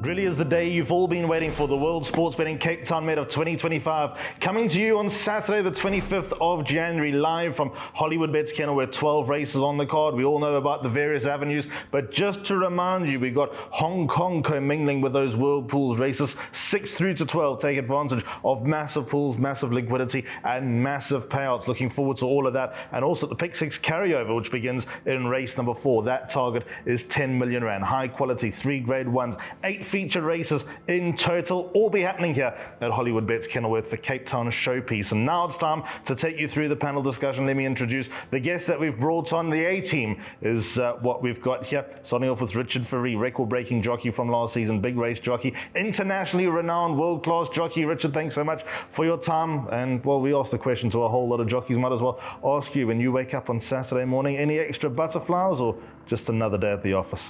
Really is the day you've all been waiting for, the World Sports Betting Cape Town Med of 2025, coming to you on Saturday the 25th of January, live from Hollywood Bets Kennel, with 12 races on the card. We all know about the various avenues, but just to remind you, we've got Hong Kong commingling with those World Pools races, 6 through to 12. Take advantage of massive pools, massive liquidity, and massive payouts. Looking forward to all of that. And also the Pick 6 carryover, which begins in race number 4. That target is 10 million rand. High quality, 3 grade 1s, 8 featured races in total, all be happening here at Hollywood Bets Kenilworth for Cape Town showpiece. And now it's time to take you through the panel discussion. Let me introduce the guests that we've brought on. The A team is what we've got here. Starting off with Richard Fourie, record-breaking jockey from last season, big race jockey, internationally renowned, world-class jockey. Richard, thanks so much for your time. And well, we asked the question to a whole lot of jockeys. Might as well ask you, when you wake up on Saturday morning, any extra butterflies or just another day at the office?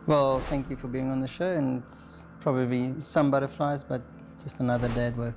Well, thank you for being on the show, and it's probably some butterflies, but just another day at work.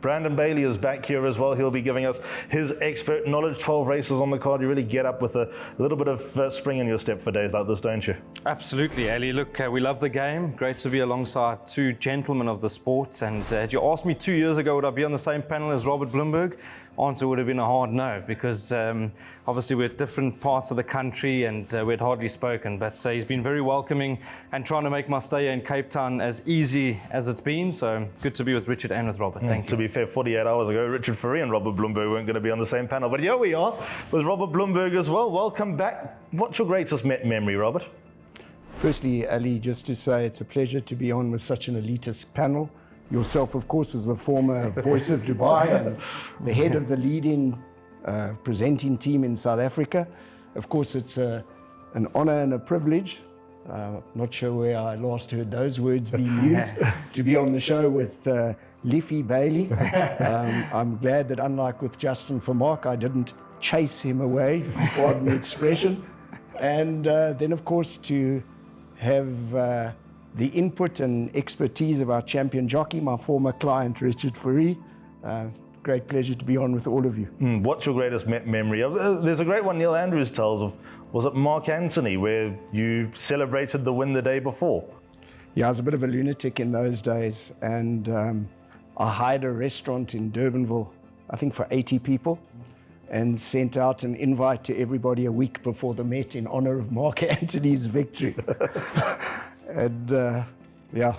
Brandon Bailey is back here as well. He'll be giving us his expert knowledge. 12 races on the card. You really get up with a little bit of spring in your step for days like this, don't you? Absolutely, Ali. Look, we love the game. Great to be alongside two gentlemen of the sport. And had you asked me 2 years ago, would I be on the same panel as Robert Bloomberg? Answer would have been a hard no, because obviously we're at different parts of the country and we'd hardly spoken. But he's been very welcoming and trying to make my stay in Cape Town as easy as it's been. So good to be with Richard and with Robert. Thank you. To be fair, 48 hours ago, Richard Fourie and Robert Bloomberg weren't going to be on the same panel. But here we are with Robert Bloomberg as well. Welcome back. What's your greatest memory, Robert? Firstly, Ali, just to say it's a pleasure to be on with such an elitist panel. Yourself, of course, as the former voice of Dubai and the head of the leading presenting team in South Africa. Of course, it's an honor and a privilege. Not sure where I last heard those words being used, to be on the show with Liffey Bailey. I'm glad that, unlike with Justin Vermaak, I didn't chase him away, pardon the expression. And then, of course, to have the input and expertise of our champion jockey, my former client, Richard Fourie. Great pleasure to be on with all of you. What's your greatest memory? There's a great one Neil Andrews tells of, was it Mark Anthony, where you celebrated the win the day before? Yeah, I was a bit of a lunatic in those days, and I hired a restaurant in Durbanville, I think for 80 people, and sent out an invite to everybody a week before the Met in honor of Mark Anthony's victory. And yeah,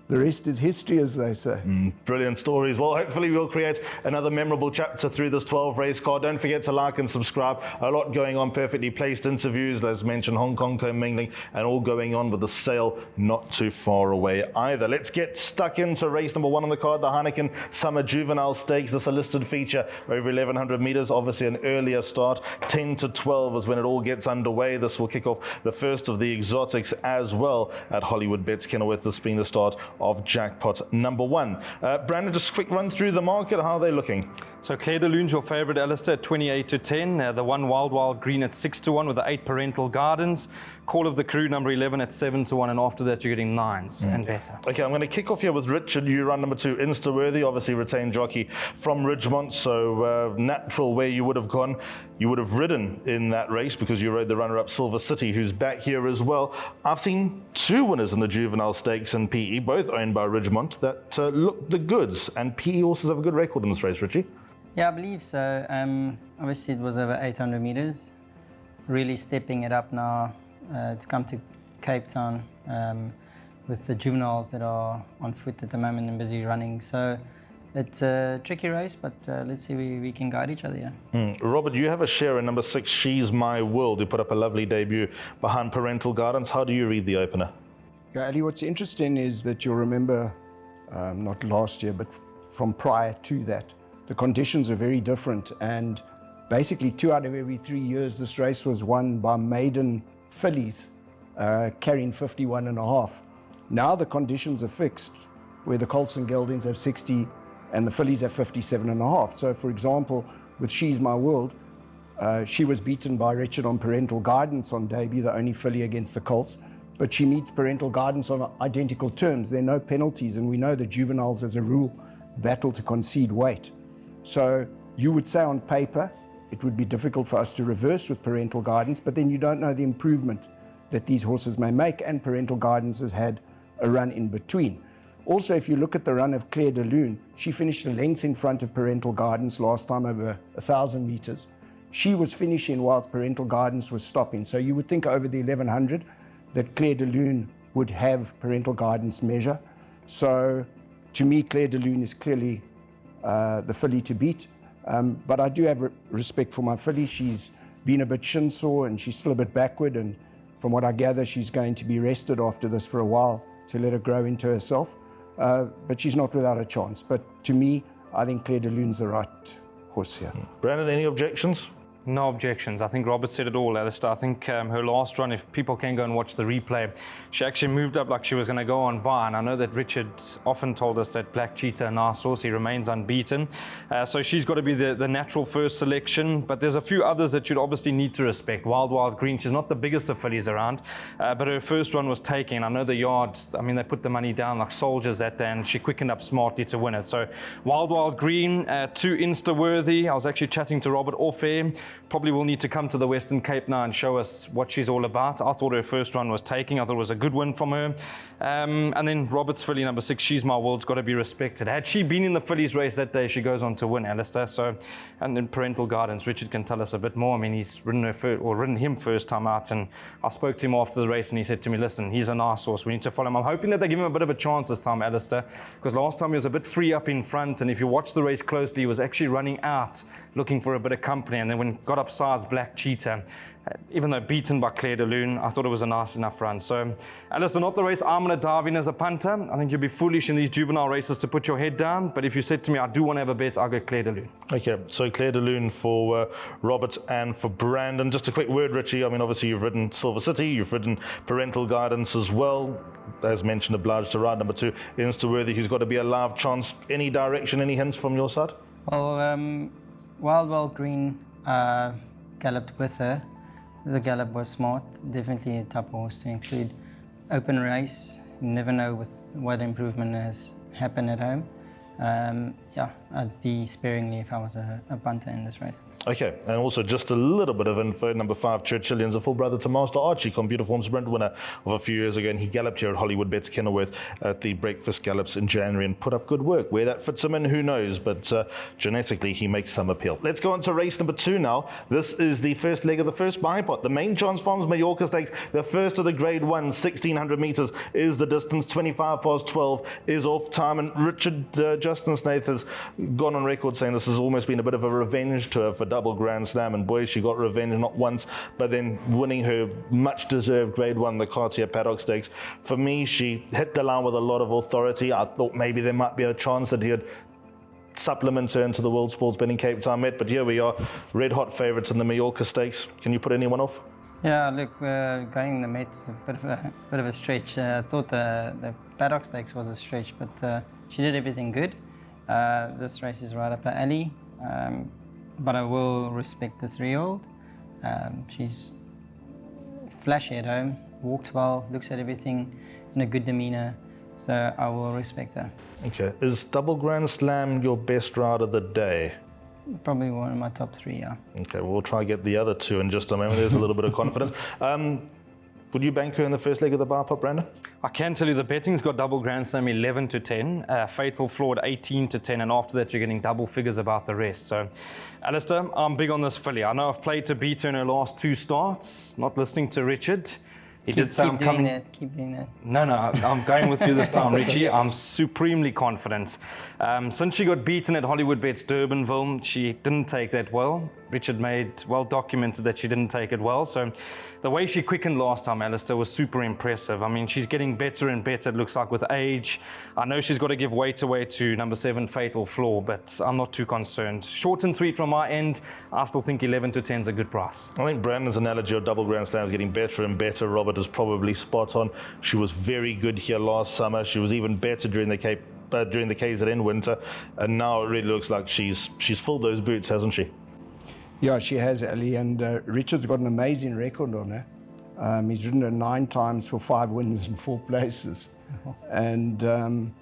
the rest is history, as they say. Brilliant stories. Well, hopefully we'll create another memorable chapter through this 12 race card. Don't forget to like and subscribe. A lot going on, perfectly placed interviews, as mentioned, Hong Kong commingling, and all going on with the sale not too far away either. Let's get stuck into race number 1 on the card, the Heineken Summer Juvenile Stakes. This is a listed feature over 1100 meters, obviously an earlier start. 10 to 12 is when it all gets underway. This will kick off the first of the exotics as well at Hollywood Bets Kenilworth, this being the start of jackpot number 1. Brandon, just a quick run through the market. How are they looking? So Claire de Lune's your favorite, Alistair, at 28 to 10. The one Wild Green at 6 to 1 with the 8 Parental Gardens. Call of the Crew number 11 at 7 to 1, and after that you're getting 9s and better. Okay, I'm going to kick off here with Richard. You run number 2, Instaworthy, obviously retained jockey from Ridgemont, so natural where you would have gone. You would have ridden in that race because you rode the runner-up Silver City, who's back here as well. I've seen 2 winners in the Juvenile Stakes and PE, both owned by Ridgemont, that look the goods, and PE horses have a good record in this race, Richie. Yeah, I believe so. Obviously, it was over 800 meters. Really stepping it up now to come to Cape Town with the juveniles that are on foot at the moment and busy running. So it's a tricky race, but let's see if we can guide each other here. Robert, you have a share in number 6, She's My World, who put up a lovely debut behind Parental Gardens. How do you read the opener? Yeah, Ali, what's interesting is that you'll remember, not last year, but from prior to that, the conditions are very different, and basically 2 out of every 3 years this race was won by maiden fillies carrying 51.5. Now the conditions are fixed, where the colts and geldings have 60 and the fillies have 57.5. So for example, with She's My World, she was beaten by Richard on Parental Guidance on debut, the only filly against the colts, but she meets Parental Guidance on identical terms. There are no penalties, and we know that juveniles as a rule battle to concede weight. So you would say on paper it would be difficult for us to reverse with Parental Guidance, but then you don't know the improvement that these horses may make, and Parental Guidance has had a run in between. Also, if you look at the run of Claire de Lune, she finished a length in front of Parental Gardens last time over 1,000 meters. She was finishing whilst Parental Gardens was stopping. So you would think over the 1100 that Claire de Lune would have Parental Gardens measure. So to me, Claire de Lune is clearly the filly to beat. But I do have respect for my filly. She's been a bit shin sore and she's still a bit backward. And from what I gather, she's going to be rested after this for a while to let her grow into herself. But she's not without a chance. But to me, I think Claire de Lune's the right horse here. Brandon, any objections? No objections. I think Robert said it all, Alistair. I think her last run, if people can go and watch the replay, she actually moved up like she was going to go on by. And I know that Richard often told us that Black Cheetah and our source, he remains unbeaten. So she's got to be the natural first selection. But there's a few others that you'd obviously need to respect. Wild Green, she's not the biggest of fillies around, but her first run was taken. I know the yard, I mean, they put the money down like soldiers that day, and she quickened up smartly to win it. So Wild Green, 2 Insta-worthy. I was actually chatting to Robert off air. Probably will need to come to the Western Cape now and show us what she's all about. I thought her first run was taking. I thought it was a good win from her. And then Robert's filly number 6, She's My World's got to be respected. Had she been in the fillies race that day, she goes on to win, Alistair. So, and then Parental Gardens, Richard can tell us a bit more. I mean, he's ridden him first time out, and I spoke to him after the race and he said to me, listen, he's a nice horse, we need to follow him. I'm hoping that they give him a bit of a chance this time, Alistair, because last time he was a bit free up in front, and if you watch the race closely, he was actually running out looking for a bit of company, and then when got up sides Black Cheetah, even though beaten by Claire de Lune, I thought it was a nice enough run. So, Alistair, not the race I'm going to dive in as a punter. I think you'd be foolish in these juvenile races to put your head down. But if you said to me, I do want to have a bet, I'll go Claire de Lune. Okay, so Claire de Lune for Robert and for Brandon. Just a quick word, Richie. I mean, obviously you've ridden Silver City, you've ridden Parental Guidance as well. As mentioned, obliged to ride number 2, Insta-worthy, who's got to be a live chance. Any direction, any hints from your side? Well, Wild Green galloped with her. The gallop was smart, definitely a top horse to include. Open race, you never know with what improvement has happened at home. Yeah, I'd be sparingly if I was a punter in this race. Okay, and also just a little bit of info. Number 5, Churchillian's a full brother to Master Archie, Computer Form Sprint winner of a few years ago, and he galloped here at Hollywood Bets Kenilworth at the Breakfast Gallops in January and put up good work. Where that fits him in, who knows, but genetically he makes some appeal. Let's go on to race number 2 now. This is the first leg of the first buy pot. The Main Chance Farms Mallorca Stakes, the first of the Grade 1, 1,600 meters is the distance, 25 past 12 is off time, and Richard Justin Snaith has gone on record saying this has almost been a bit of a revenge tour for Double Grand Slam, and boy, she got revenge not once, but then winning her much deserved Grade 1, the Cartier Paddock Stakes. For me, she hit the line with a lot of authority. I thought maybe there might be a chance that he'd supplement her into the World Sports Betting Cape Town Met, but here we are, red hot favourites in the Mallorca Stakes. Can you put anyone off? Yeah, look, going the Met's a bit of a stretch. I thought the Paddock Stakes was a stretch, but she did everything good. This race is right up her alley, but I will respect the 3-year-old. She's flashy at home, walks well, looks at everything in a good demeanour, so I will respect her. Okay, is Double Grand Slam your best ride of the day? Probably one of my top 3, yeah. Okay, we'll try to get the other 2 in just a moment. There's a little bit of confidence. Would you bank her in the first leg of the bar pot, Brandon? I can tell you the betting's got Double Grand Slam 11-10, Fatal Flawed 18-10, and after that you're getting double figures about the rest. So, Alistair, I'm big on this filly. I know I've played to beat her in her last 2 starts, not listening to Richard. He did say I'm coming. Keep doing that. No, I'm going with you this time, Richie. I'm supremely confident. Since she got beaten at Hollywood Bets Durbanville, she didn't take that well. Richard made well documented that she didn't take it well. So the way she quickened last time, Alistair, was super impressive. I mean, she's getting better and better, it looks like, with age. I know she's got to give weight away to number 7, Fatal Flaw, but I'm not too concerned. Short and sweet from my end, I still think 11-10 is a good price. I think Brandon's analogy of Double Grand Slam is getting better and better. Robert is probably spot on. She was very good here last summer. She was even better during the KZN winter, and now it really looks like she's filled those boots, hasn't she? Yeah, she has, Ali, and Richard's got an amazing record on her. He's ridden her 9 times for 5 wins in 4 places. And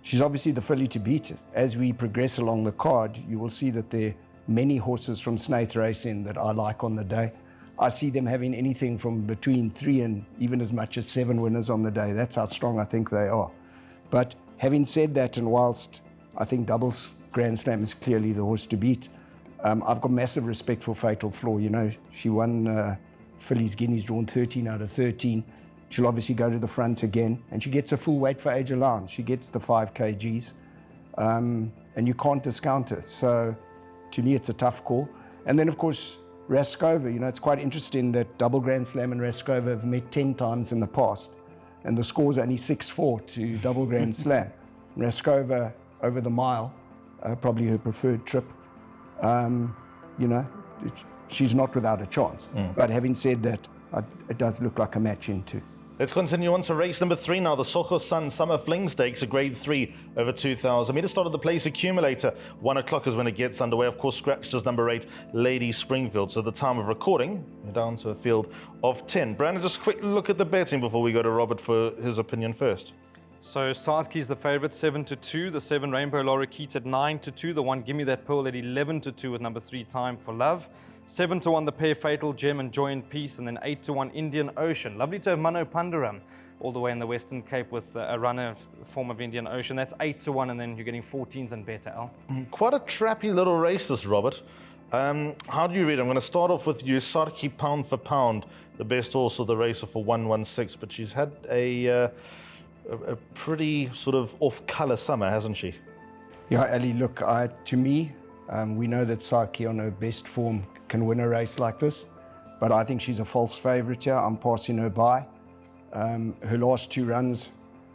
she's obviously the filly to beat. As we progress along the card, you will see that there are many horses from Snaith Racing that I like on the day. I see them having anything from between 3 and even as much as 7 winners on the day. That's how strong I think they are. But having said that, and whilst I think doubles Grand Slam is clearly the horse to beat, I've got massive respect for Fatal Flaw. You know, she won Phillies Guineas, drawn 13 out of 13. She'll obviously go to the front again, and she gets a full weight for age allowance. She gets the 5 kgs, and you can't discount her. So to me, it's a tough call. And then, of course, Raskova. You know, it's quite interesting that double Grand Slam and Raskova have met 10 times in the past, and the score's only 6-4 to double Grand Slam. Raskova over the mile, probably her preferred trip. You know, she's not without a chance. But having said that, it does look like a match in 2. Let's continue on to race number 3 now. The Soho Sun Summer Fling Stakes, a grade 3 over 2,000 metres. Start of the place accumulator. 1 o'clock is when it gets underway. Of course, scratched as number 8, Lady Springfield. So the time of recording, we're down to a field of 10. Brandon, just a quick look at the betting before we go to Robert for his opinion first. So Sadki's the favourite, 7-2. The 7 Rainbow Lorikeet at 9-2. The 1 Gimme That Pearl at 11-2 with number 3 Time for Love. 7-1 the pair Fatal Gem and Joy and Peace, and then 8-1 Indian Ocean. Lovely to have Mano Pandaram all the way in the Western Cape with a runner form of Indian Ocean. That's 8-1, and then you're getting 14s and better, Al. Quite a trappy little race, this, Robert. How do you read it? I'm going to start off with you. Sarki, pound for pound, the best horse of the racer for 116, but she's had a pretty sort of off-colour summer, hasn't she? Yeah, Ali, look, to me, we know that Sarki on her best form can win a race like this, but I think she's a false favourite here. I'm passing her by. Her last 2 runs,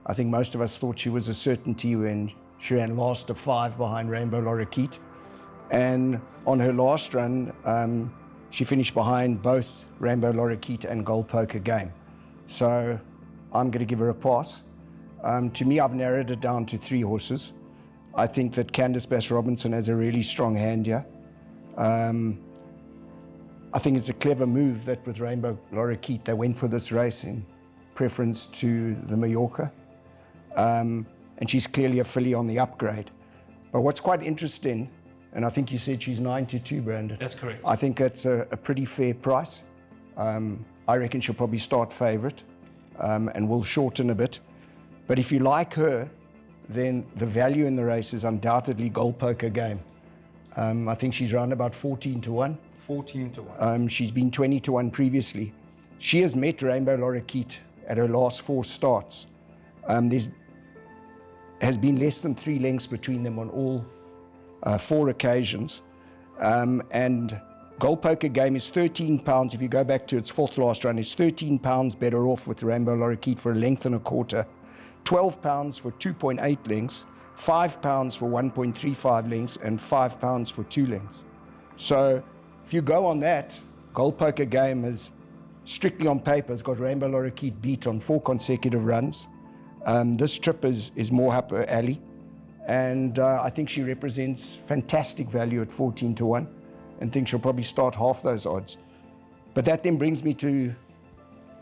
I think most of us thought she was a certainty when she ran last of 5 behind Rainbow Lorikeet. And on her last run, she finished behind both Rainbow Lorikeet and Gold Poker Game. So I'm going to give her a pass. To me, I've narrowed it down to 3 horses. I think that Candice Bass-Robinson has a really strong hand here. I think it's a clever move that with Rainbow Lorikeet, they went for this race in preference to the Mallorca. And she's clearly a filly on the upgrade. But what's quite interesting, and I think you said she's 9-2, Brandon. That's correct. I think that's a pretty fair price. I reckon she'll probably start favourite and will shorten a bit. But if you like her, then the value in the race is undoubtedly Gold Poker Game. I think she's around about 14-1. 14-1. She's been 20-1 previously. She has met Rainbow Lorikeet at her last 4 starts. There's has been less than 3 lengths between them on all 4 occasions. And Gold Poker Game is £13. If you go back to its 4th last run, it's £13 better off with Rainbow Lorikeet for a length and a quarter, £12 for 2.8 lengths, £5 for 1.35 lengths, and £5 for 2 lengths. So if you go on that, Gold Poker Game is strictly on paper, has got Rainbow Lorikeet beat on 4 consecutive runs. This trip is more up her alley, and I think she represents fantastic value at 14-1, and think she'll probably start half those odds. But that then brings me to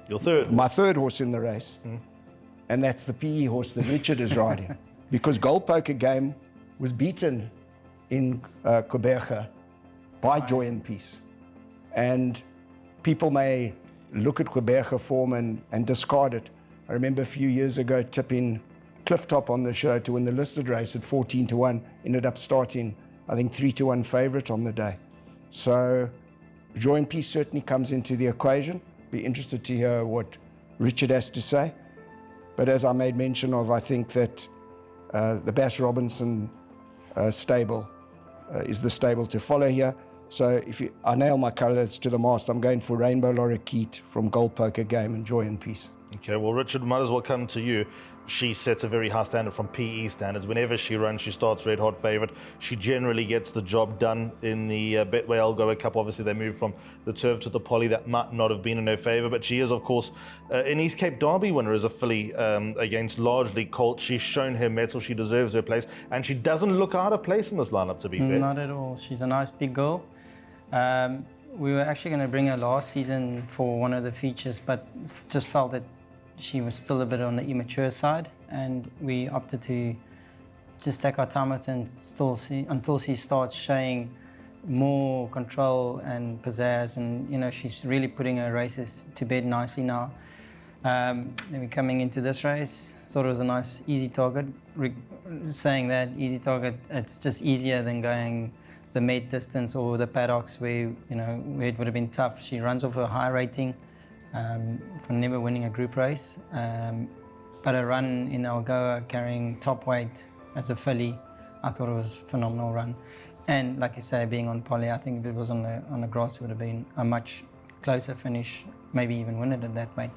Your third. my 3rd horse in the race, and that's the PE horse that Richard is riding. Because Gold Poker Game was beaten in Quebec by Joy and Peace. And people may look at Quebec form and discard it. I remember a few years ago tipping Clifftop on the show to win the listed race at 14-1, ended up starting, I think, 3-1 favourite on the day. So Joy and Peace certainly comes into the equation. Be interested to hear what Richard has to say. But as I made mention of, I think that the Bass-Robinson stable is the stable to follow here. So if I nail my colours to the mast, I'm going for Rainbow Lorikeet from Gold Poker Game and Joy and Peace. Okay, well, Richard, might as well come to you. She sets a very high standard from PE standards. Whenever she runs, she starts red hot favourite. She generally gets the job done in the Betway Algoa Cup. Obviously, they moved from the turf to the poly. That might not have been in her favour, but she is, of course, an East Cape Derby winner as a filly against largely Colt. She's shown her mettle. She deserves her place, and she doesn't look out of place in this lineup, to be fair. Not at all. She's a nice big girl. We were actually going to bring her last season for one of the features, but just felt that she was still a bit on the immature side, and we opted to just take our time with her and still see until she starts showing more control and pizzazz, and she's really putting her races to bed nicely now. Then we're coming into this race, thought it was a nice easy target. Saying that easy target, it's just easier than going the med distance or the paddocks where where it would have been tough. She runs off a high rating for never winning a group race, but a run in Algoa carrying top weight as a filly, I thought it was a phenomenal run. And like you say, being on poly, I think if it was on the grass, it would have been a much closer finish, maybe even win it at that weight.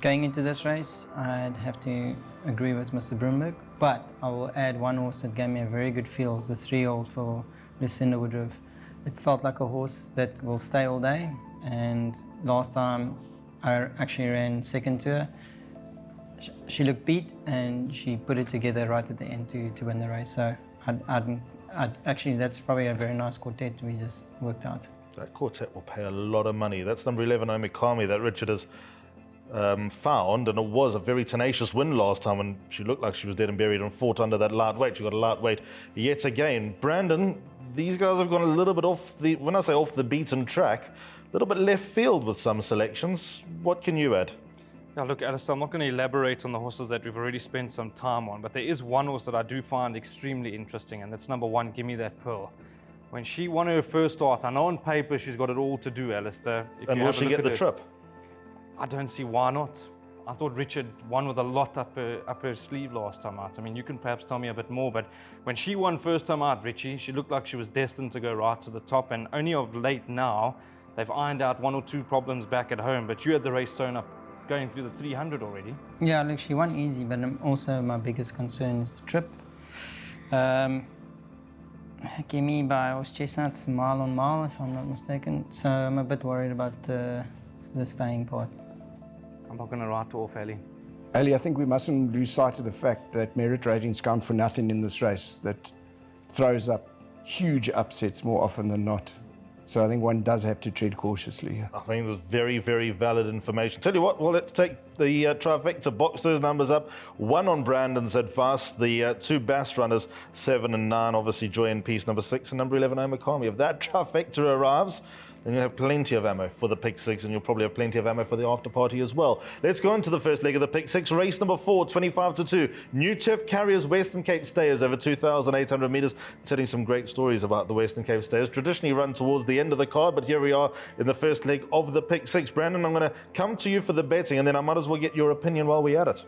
Going into this race, I'd have to agree with Mr. Bloomberg, but I will add one horse that gave me a very good feel. It's the 3-year-old for Lucinda Woodruff. It felt like a horse that will stay all day, and last time I actually ran second to her. She looked beat, and she put it together right at the end to win the race. So actually, that's probably a very nice quartet we just worked out. That quartet will pay a lot of money. That's number 11, Omikami, that Richard has found, and it was a very tenacious win last time when she looked like she was dead and buried and fought under that light weight. She got a light weight yet again. Brandon, these guys have gone a little bit off the, when I say off the beaten track, a little bit left field with some selections. What can you add? Yeah, look, Alistair, I'm not going to elaborate on the horses that we've already spent some time on, but there is one horse that I do find extremely interesting, and that's number 1, Gimme That Pearl. When she won her first start, I know on paper she's got it all to do, Alistair. And will she get the trip? I don't see why not. I thought Richard won with a lot up her sleeve last time out. I mean, you can perhaps tell me a bit more, but when she won first time out, Richie, she looked like she was destined to go right to the top, and only of late now, they've ironed out 1 or 2 problems back at home, but you had the race sewn up going through the 300 already. Yeah, look, she won easy, but also my biggest concern is the trip. Gimme by Horse Chestnuts, mile on mile, if I'm not mistaken. So I'm a bit worried about the staying part. I'm not going to write off, Ali. Ali, I think we mustn't lose sight of the fact that merit ratings count for nothing in this race. That throws up huge upsets more often than not. So I think one does have to tread cautiously here. I think there's very, very valid information. Tell you what, well, let's take the trifecta, box those numbers up. 1 on Brandon's advice, the 2 Bass runners, 7 and 9, obviously Joy and Peace, number 6, and number 11, Omikami. If that trifecta arrives, then you'll have plenty of ammo for the pick 6, and you'll probably have plenty of ammo for the after party as well. Let's go on to the first leg of the pick 6, race number 4, 25-2. New Turf Carriers Western Cape Stayers over 2,800 metres. Telling some great stories about the Western Cape Stayers. Traditionally run towards the end of the card, but here we are in the first leg of the pick 6. Brandon, I'm going to come to you for the betting, and then I might as well get your opinion while we're at it.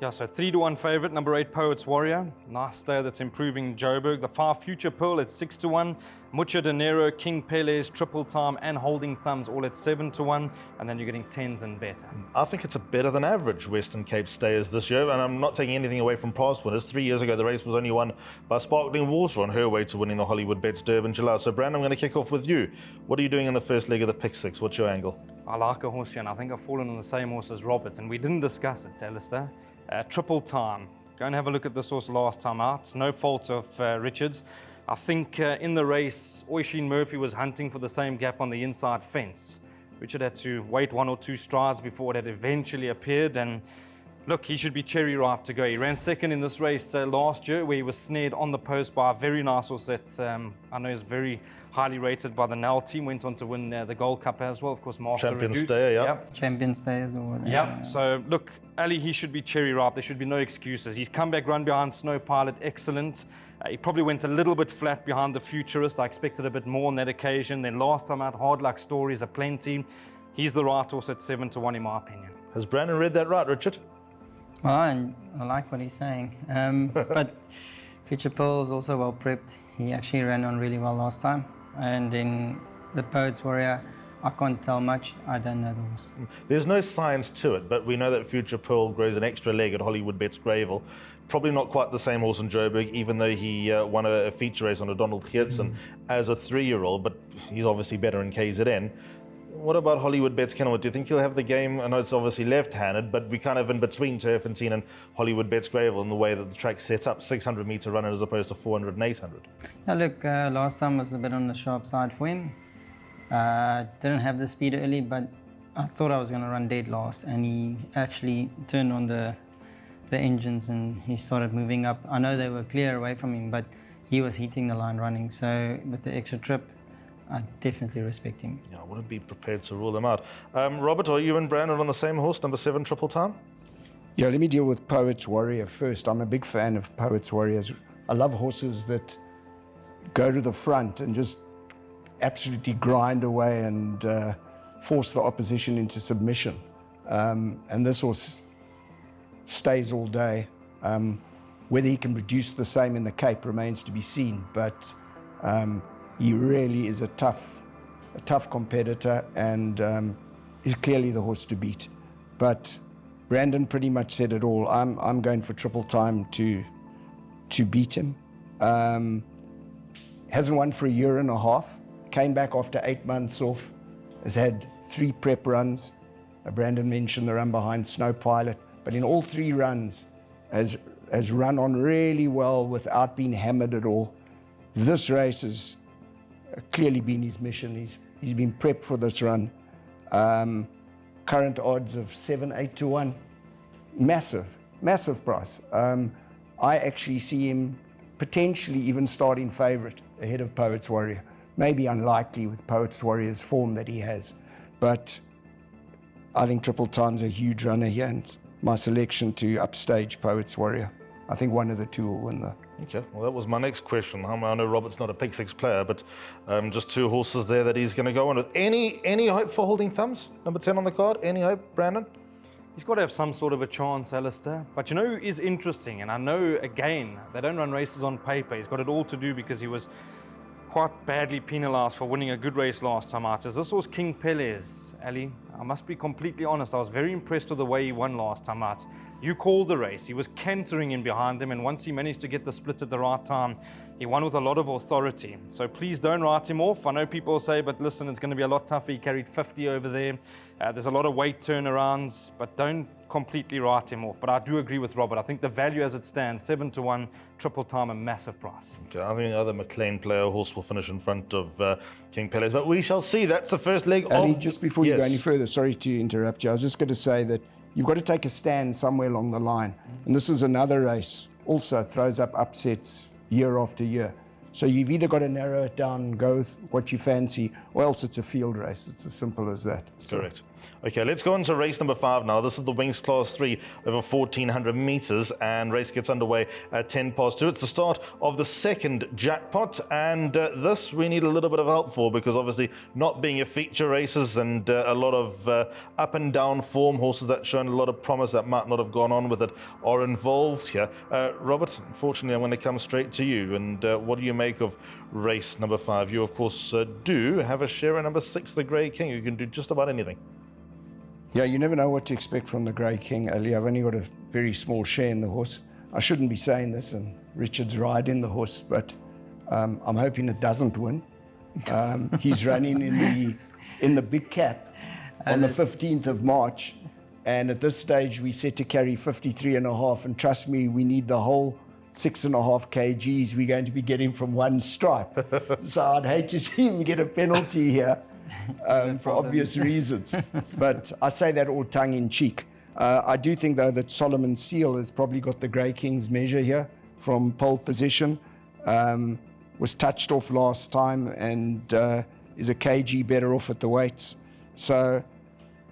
Yeah, so 3-1 favourite, number 8 Poets Warrior. Nice stayer that's improving Joburg. The 5 Future Pearl at 6-1. Mucha De Niro, King Pele's, Triple Time and Holding Thumbs all at 7-1. And then you're getting 10s and better. I think it's a better than average Western Cape Stayers this year, and I'm not taking anything away from past winners. 3 years ago, the race was only won by Sparkling Water on her way to winning the Hollywood Bets Durban July. So, Brandon, I'm going to kick off with you. What are you doing in the first leg of the pick 6? What's your angle? I like a horse here, and I think I've fallen on the same horse as Robert, and we didn't discuss it, Alistair. Triple Time. Go and have a look at this horse last time out. No fault of Richard's. I think in the race, Oisin Murphy was hunting for the same gap on the inside fence. Richard had to wait 1 or 2 strides before it had eventually appeared, and look, he should be cherry ripe to go. He ran second in this race last year, where he was snared on the post by a very nice horse that I know is very highly rated by the Nell team. Went on to win the Gold Cup as well, of course, Master Champion Reduced. Stayer, yeah. Yep. Champion Stayers or whatever. Yep. So look, Ali, he should be cherry ripe. There should be no excuses. His comeback run behind Snow Pilot, excellent. He probably went a little bit flat behind the Futurist. I expected a bit more on that occasion. Then last time out, Hard Luck Stories are plenty. He's the right horse at 7-1 in my opinion. Has Brandon read that right, Richard? Well, and I like what he's saying. But Future Pearl is also well prepped. He actually ran on really well last time. And in the Poets Warrior, I can't tell much. I don't know the horse. There's no science to it, but we know that Future Pearl grows an extra leg at Hollywood Bets Gravel. Probably not quite the same horse in Joburg, even though he won a feature race on a Donald Geertsen as a 3-year-old, but he's obviously better in KZN. What about Hollywood Bets Kenilworth? Do you think he'll have the game? I know it's obviously left-handed, but we're kind of in between Turfentine and Hollywood Bets Gravel in the way that the track's set up, 600-metre runner as opposed to 400 and 800. Now look, last time was a bit on the sharp side for him. Didn't have the speed early, but I thought I was going to run dead last, and he actually turned on the engines and he started moving up. I know they were clear away from him, but he was heating the line running. So with the extra trip, I definitely respect him. Yeah, I wouldn't be prepared to rule them out. Robert, are you and Brandon on the same horse, number 7, Triple Time? Yeah, let me deal with Poet's Warrior first. I'm a big fan of Poet's Warriors. I love horses that go to the front and just absolutely grind away and force the opposition into submission. And this horse stays all day. Whether he can produce the same in the Cape remains to be seen, but he really is a tough competitor, and he's clearly the horse to beat. But Brandon pretty much said it all. I'm going for Triple Time to beat him. Hasn't won for a year and a half. Came back after 8 months off. Has had 3 prep runs. Brandon mentioned the run behind Snow Pilot, but in all 3 runs has run on really well without being hammered at all. This race has clearly been his mission. He's been prepped for this run. Current odds of 7-8 to 1. Massive price. I actually see him potentially even starting favourite ahead of Poet's Warrior. Maybe unlikely with Poet's Warrior's form that he has, but I think Triple Time's a huge runner here, and my selection to upstage Poet's Warrior. I think one of the 2 will win though. Okay, well, that was my next question. I know Robert's not a pick 6 player, but just 2 horses there that he's going to go on with. Any hope for Holding Thumbs, number 10 on the card? Any hope, Brandon? He's got to have some sort of a chance, Alistair. But you know who is interesting, and I know, again, they don't run races on paper. He's got it all to do because he was quite badly penalised for winning a good race last time out. As this was King Pelez, Ali, I must be completely honest, I was very impressed with the way he won last time out. You called the race. He was cantering in behind them, and once he managed to get the split at the right time, he won with a lot of authority. So please don't write him off. I know people say, but listen, it's going to be a lot tougher. He carried 50 over there. There's a lot of weight turnarounds, but don't completely write him off. But I do agree with Robert. I think the value as it stands, 7 to 1, Triple Time, a massive price. Okay, I think the other McLean player horse will finish in front of King Pelez, but we shall see. That's the first leg Ali, of... just before you go any further, sorry to interrupt you. I was just going to say that you've got to take a stand somewhere along the line. And this is another race, also throws up upsets year after year. So you've either got to narrow it down, go with what you fancy, or else it's a field race. It's as simple as that. Correct. Okay, let's go on to race number 5 now. This is the Wings Class 3 over 1,400 meters, and race gets underway at 10 past 2. It's the start of the second jackpot, and this we need a little bit of help for, because obviously not being a feature races and a lot of up and down form, horses that shown a lot of promise that might not have gone on with it are involved here. Robert, unfortunately I'm going to come straight to you, and what do you make of race number 5? You of course do have a share in number 6, the Grey King, who can do just about anything. Yeah, you never know what to expect from the Grey King, Ali. I've only got a very small share in the horse. I shouldn't be saying this, and Richard's riding the horse, but I'm hoping it doesn't win. He's running in the big cap on the 15th of March, and at this stage we set to carry 53.5, and trust me, we need the whole 6.5 kgs we're going to be getting from one stripe. So I'd hate to see him get a penalty here. For obvious reasons, but I say that all tongue in cheek. I do think though that Solomon Seal has probably got the Grey King's measure here from pole position. Was touched off last time and is a kg better off at the weights. So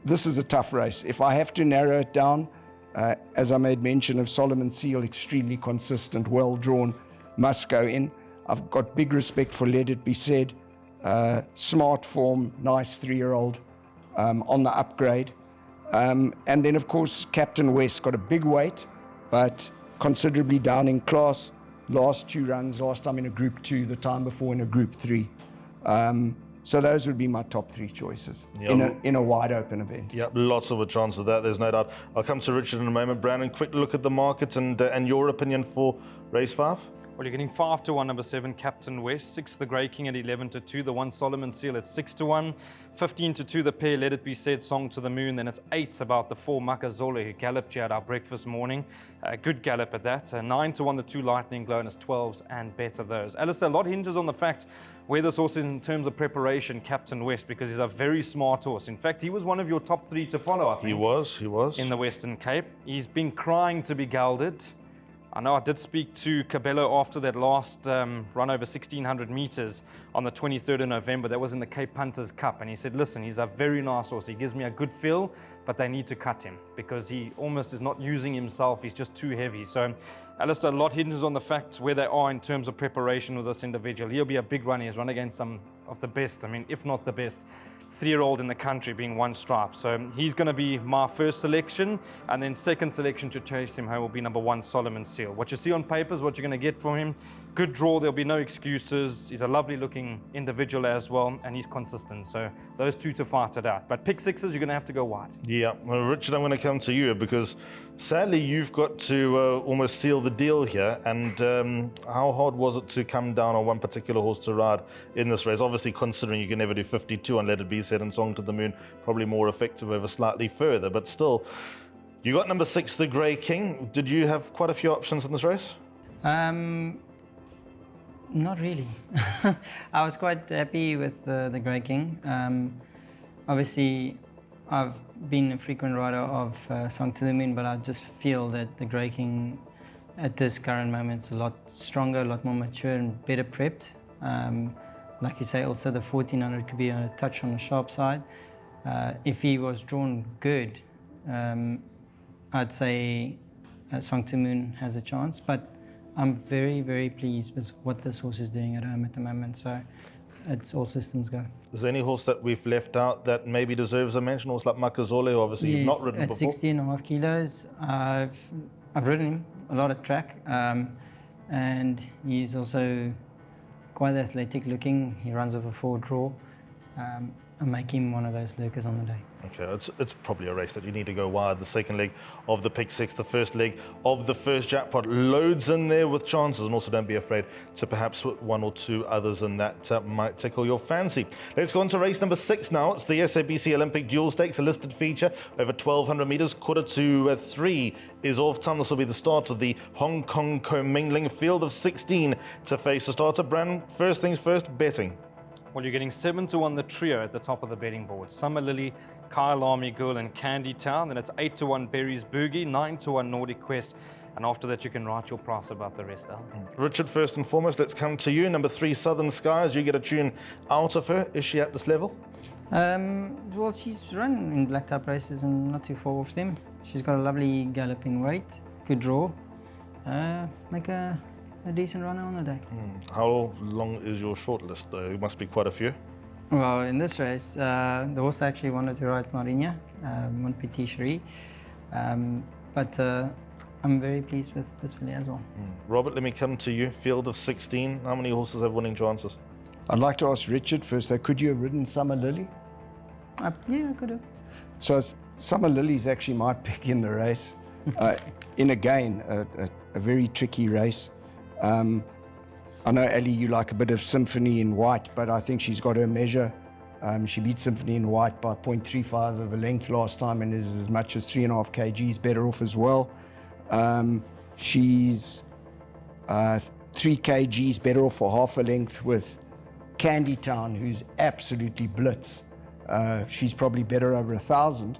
this is a tough race. If I have to narrow it down, as I made mention of Solomon Seal, extremely consistent, well drawn, must go in. I've got big respect for Let It Be Said. Smart form, nice 3-year-old on the upgrade. And then, of course, Captain West got a big weight, but considerably down in class. Last 2 runs, last time in a Group 2, the time before in a Group 3. So those would be my top 3 choices in a wide open event. Yep, lots of a chance of that, there's no doubt. I'll come to Richard in a moment. Brandon, quick look at the market and your opinion for race 5. Well, you're getting 5 to 1, number 7, Captain West, 6, the Grey King at 11 to 2, the 1, Solomon Seal at 6 to 1, 15 to 2, the pair, Let It Be Said, Song to the Moon, then it's 8 about the 4, Makazole, who galloped here at our breakfast morning, good gallop at that, 9 to 1, the 2, Lightning Glow, and it's 12s and better those. Alistair, a lot hinges on the fact where this horse is in terms of preparation, Captain West, because he's a very smart horse. In fact, he was one of your top 3 to follow, I think. He was. In the Western Cape. He's been crying to be gelded. I know I did speak to Cabello after that last run over 1,600 meters on the 23rd of November. That was in the Cape Hunters Cup. And he said, listen, he's a very nice horse. He gives me a good feel, but they need to cut him because he almost is not using himself. He's just too heavy. So, Alistair, a lot hinges on the fact where they are in terms of preparation with this individual. He'll be a big runner. He's run against some of the best, I mean, if not the best 3-year-old in the country, being one stripe. So he's going to be my first selection, and then second selection to chase him home will be number 1, Solomon Seal. What you see on paper is what you're going to get from him. Good draw, there'll be no excuses. He's a lovely looking individual as well, and he's consistent. So those two to fight it out. But pick sixes, you're going to have to go wide. Yeah, well, Richard, I'm going to come to you because sadly you've got to almost seal the deal here. And how hard was it to come down on one particular horse to ride in this race? Obviously, considering you can never do 52 and Let It Be Said and Song to the Moon, probably more effective over slightly further. But still, you got number 6, the Grey King. Did you have quite a few options in this race? Not really. I was quite happy with the Grey King. Obviously, I've been a frequent rider of Song to the Moon, but I just feel that the Grey King at this current moment is a lot stronger, a lot more mature and better prepped. Like you say, also the 1400 could be a touch on the sharp side. If he was drawn good, I'd say Song to the Moon has a chance, but I'm very, very pleased with what this horse is doing at home at the moment, so it's all systems go. Is there any horse that we've left out that maybe deserves a mention? Horse like Makazole, obviously you've not ridden at before. 60.5 kilos, I've ridden him a lot of track, and he's also quite athletic looking. He runs over 4 draw. And make him one of those lurkers on the day. Okay, it's probably a race that you need to go wide. The second leg of the pick six, the first leg of the first jackpot. Loads in there with chances, and also don't be afraid to perhaps put 1 or 2 others in that might tickle your fancy. Let's go on to race number 6 now. It's the SABC Olympic Dual Stakes, a listed feature over 1,200 meters. 2:45 is off time. This will be the start of the Hong Kong commingling field of 16 to face the starter. Brandon, first things first, betting. Well, you're getting 7-1 the trio at the top of the betting board. Summer Lily, Kyle Army Girl, and Candy Town. Then it's 8-1 Berry's Boogie, 9-1 Nordic Quest, and after that you can write your price about the rest. Richard, first and foremost, let's come to you. Number 3, Southern Skies. You get a tune out of her. Is she at this level? Well, she's run in black type races and not too far off them. She's got a lovely galloping weight, good draw. Make a decent runner on the day. How long is your short list though? It must be quite a few. Well, in this race, the horse I actually wanted to ride Marinia, Mon Petit Cherie, but I'm very pleased with this filly as well. Robert, let me come to you. Field of 16, how many horses have winning chances? I'd like to ask Richard first, though, could you have ridden Summer Lily? Yeah, I could have. So Summer Lily's actually my pick in the race. In again, a very tricky race. I know, Ali, you like a bit of Symphony in White, but I think she's got her measure. She beat Symphony in White by 0.35 of a length last time and is as much as 3.5 kgs better off as well. She's 3 kgs better off for half a length with Candy Town, who's absolutely blitz. She's probably better over 1,000,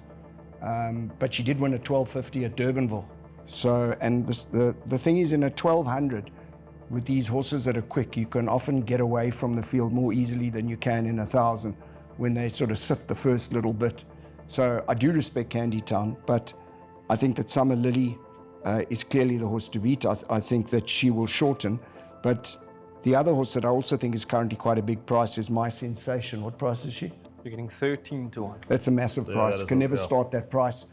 but she did win a 12.50 at Durbanville. So, and the thing is, in a 1,200, with these horses that are quick, you can often get away from the field more easily than you can in 1,000 when they sort of sit the first little bit. So I do respect Candy Town, but I think that Summer Lily is clearly the horse to beat. I think that she will shorten, but the other horse that I also think is currently quite a big price is My Sensation. What price is she? You're getting 13-1. That's a massive price. Can never start that price.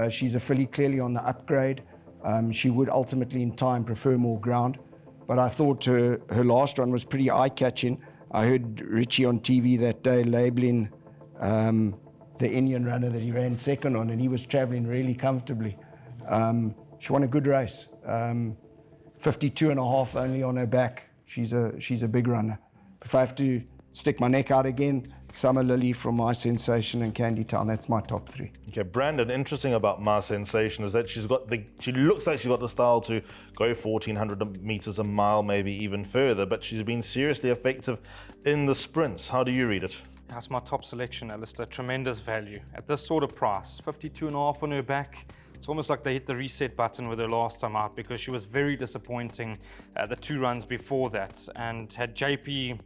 She's a filly clearly on the upgrade. She would ultimately in time prefer more ground. But I thought her last run was pretty eye-catching. I heard Richie on TV that day labeling the Indian runner that he ran second on, and he was traveling really comfortably. She won a good race. 52.5 only on her back. She's a big runner. If I have to stick my neck out again, Summer Lily from My Sensation and Candy Town, that's my top 3. Okay, Brandon, interesting about My Sensation is that she looks like she's got the style to go 1,400 meters a mile, maybe even further, but she's been seriously effective in the sprints. How do you read it? That's my top selection, Alistair. Tremendous value. At this sort of price, 52.5 on her back, It's almost like they hit the reset button with her last time out, because she was very disappointing the 2 runs before that. And had JP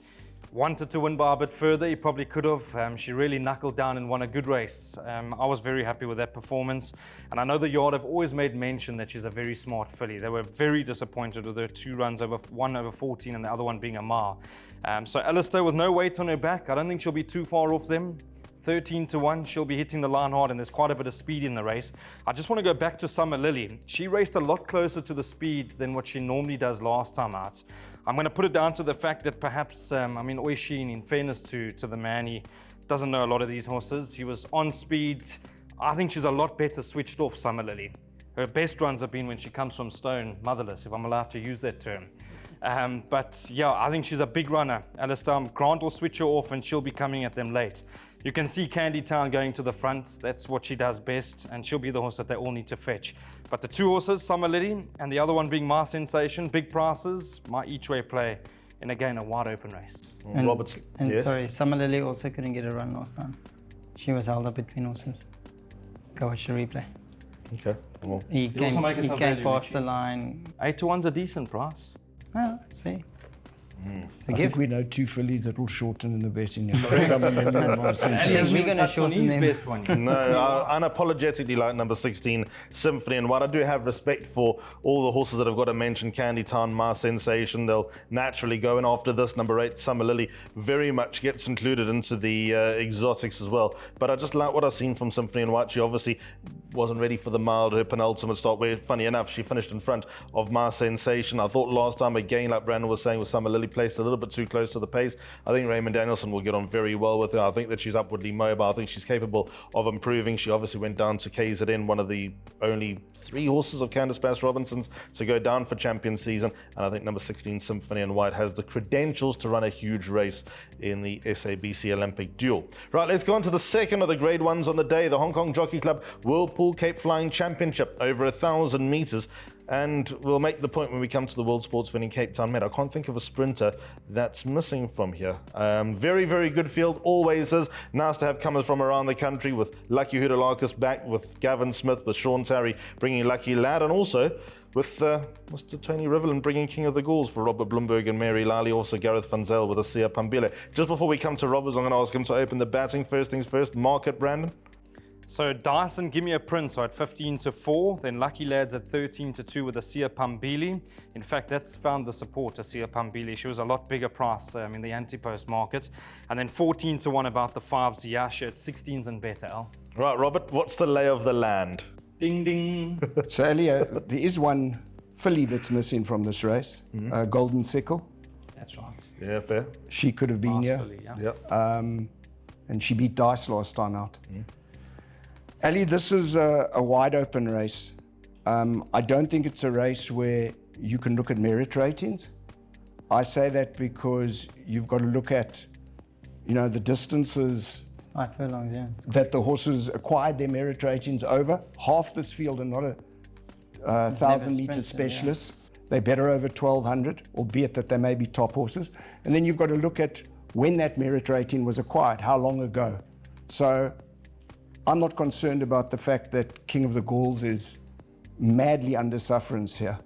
wanted to win by a bit further, he probably could have. She really knuckled down and won a good race. I was very happy with that performance. And I know the yard have always made mention that she's a very smart filly. They were very disappointed with her 2 runs, one over 14 and the other one being a mile. So Alistair, with no weight on her back, I don't think she'll be too far off them. 13-1, she'll be hitting the line hard, and there's quite a bit of speed in the race. I just want to go back to Summer Lily. She raced a lot closer to the speed than what she normally does last time out. I'm going to put it down to the fact that perhaps, Oishin, in fairness to the man, he doesn't know a lot of these horses. He was on speed. I think she's a lot better switched off, Summer Lily. Her best runs have been when she comes from stone, motherless, if I'm allowed to use that term. But yeah, I think she's a big runner. Alistair, Grant will switch her off and she'll be coming at them late. You can see Candy Town going to the front. That's what she does best, and she'll be the horse that they all need to fetch. But the 2 horses, Summer Lily and the other one being My Sensation, big prices, my each way play in, again, a wide open race. And, Robert, yes? sorry, Summer Lily also couldn't get a run last time. She was held up between horses. Go watch the replay. Okay. Well, He also make came us a value, past the Richie. line. 8-1's a decent price. Oh, that's fair. I think we know 2 fillies that will shorten in the betting. Summer Lily and My Sensation. we're gonna shorten them. best one. No, I unapologetically like number 16, Symphony. And while I do have respect for all the horses that have got to mention, Candy Town, My Sensation, they'll naturally go in after this. Number 8, Summer Lily, very much gets included into the exotics as well. But I just like what I've seen from Symphony and White. She obviously wasn't ready for the mile, her penultimate start, where, funny enough, she finished in front of My Sensation. I thought last time, again, like Brandon was saying, with Summer Lily placed a little bit too close to the pace. I think Raymond Danielson will get on very well with her. I think that she's upwardly mobile. I think she's capable of improving. She obviously went down to KZN, one of the only 3 horses of Candice Bass Robinson's to go down for champion season. And I think number 16, Symphony and White, has the credentials to run a huge race in the SABC Olympic Duel. Right, let's go on to the second of the grade 1s on the day, the Hong Kong Jockey Club Whirlpool Cape Flying Championship, over 1,000 meters. And we'll make the point when we come to the World Sports Winning Cape Town Met. I can't think of a sprinter that's missing from here. Very, very good field, always is. Nice to have comers from around the country, with Lucky Houdalarkus back, with Gavin Smith, with Sean Terry bringing Lucky Lad, and also with Mr. Tony Rivelin bringing King of the Gauls for Robert Bloomberg and Mary Lally, also Gareth Van Zyl with Asia Pambile. Just before we come to Roberts, I'm going to ask him to open the batting. First things first, market, Brandon. So Dyson, Give Me a Prince, at 15-4. Then Lucky Lads at 13-2 with Asia Pambili. In fact, that's found the support, Asia Pambili. She was a lot bigger price in the anti-post market. And then 14-1 about the 5 Ziyasha at 16s and better, Al. Right, Robert, what's the lay of the land? Ding, ding. So earlier, there is one filly that's missing from this race, Golden Sickle. That's right. Yeah, fair. She could have been here. Fully, yeah. Yep. And she beat Dice last time out. Ali, this is a wide open race. I don't think it's a race where you can look at merit ratings. I say that because you've got to look at, the distances It's 5 furlongs, yeah. that the horses acquired their merit ratings over. Half this field are not a 1,000-meter sprinter, specialists. They're better over 1,200, albeit that they may be top horses. And then you've got to look at when that merit rating was acquired, how long ago. So I'm not concerned about the fact that King of the Gauls is madly under sufferance here.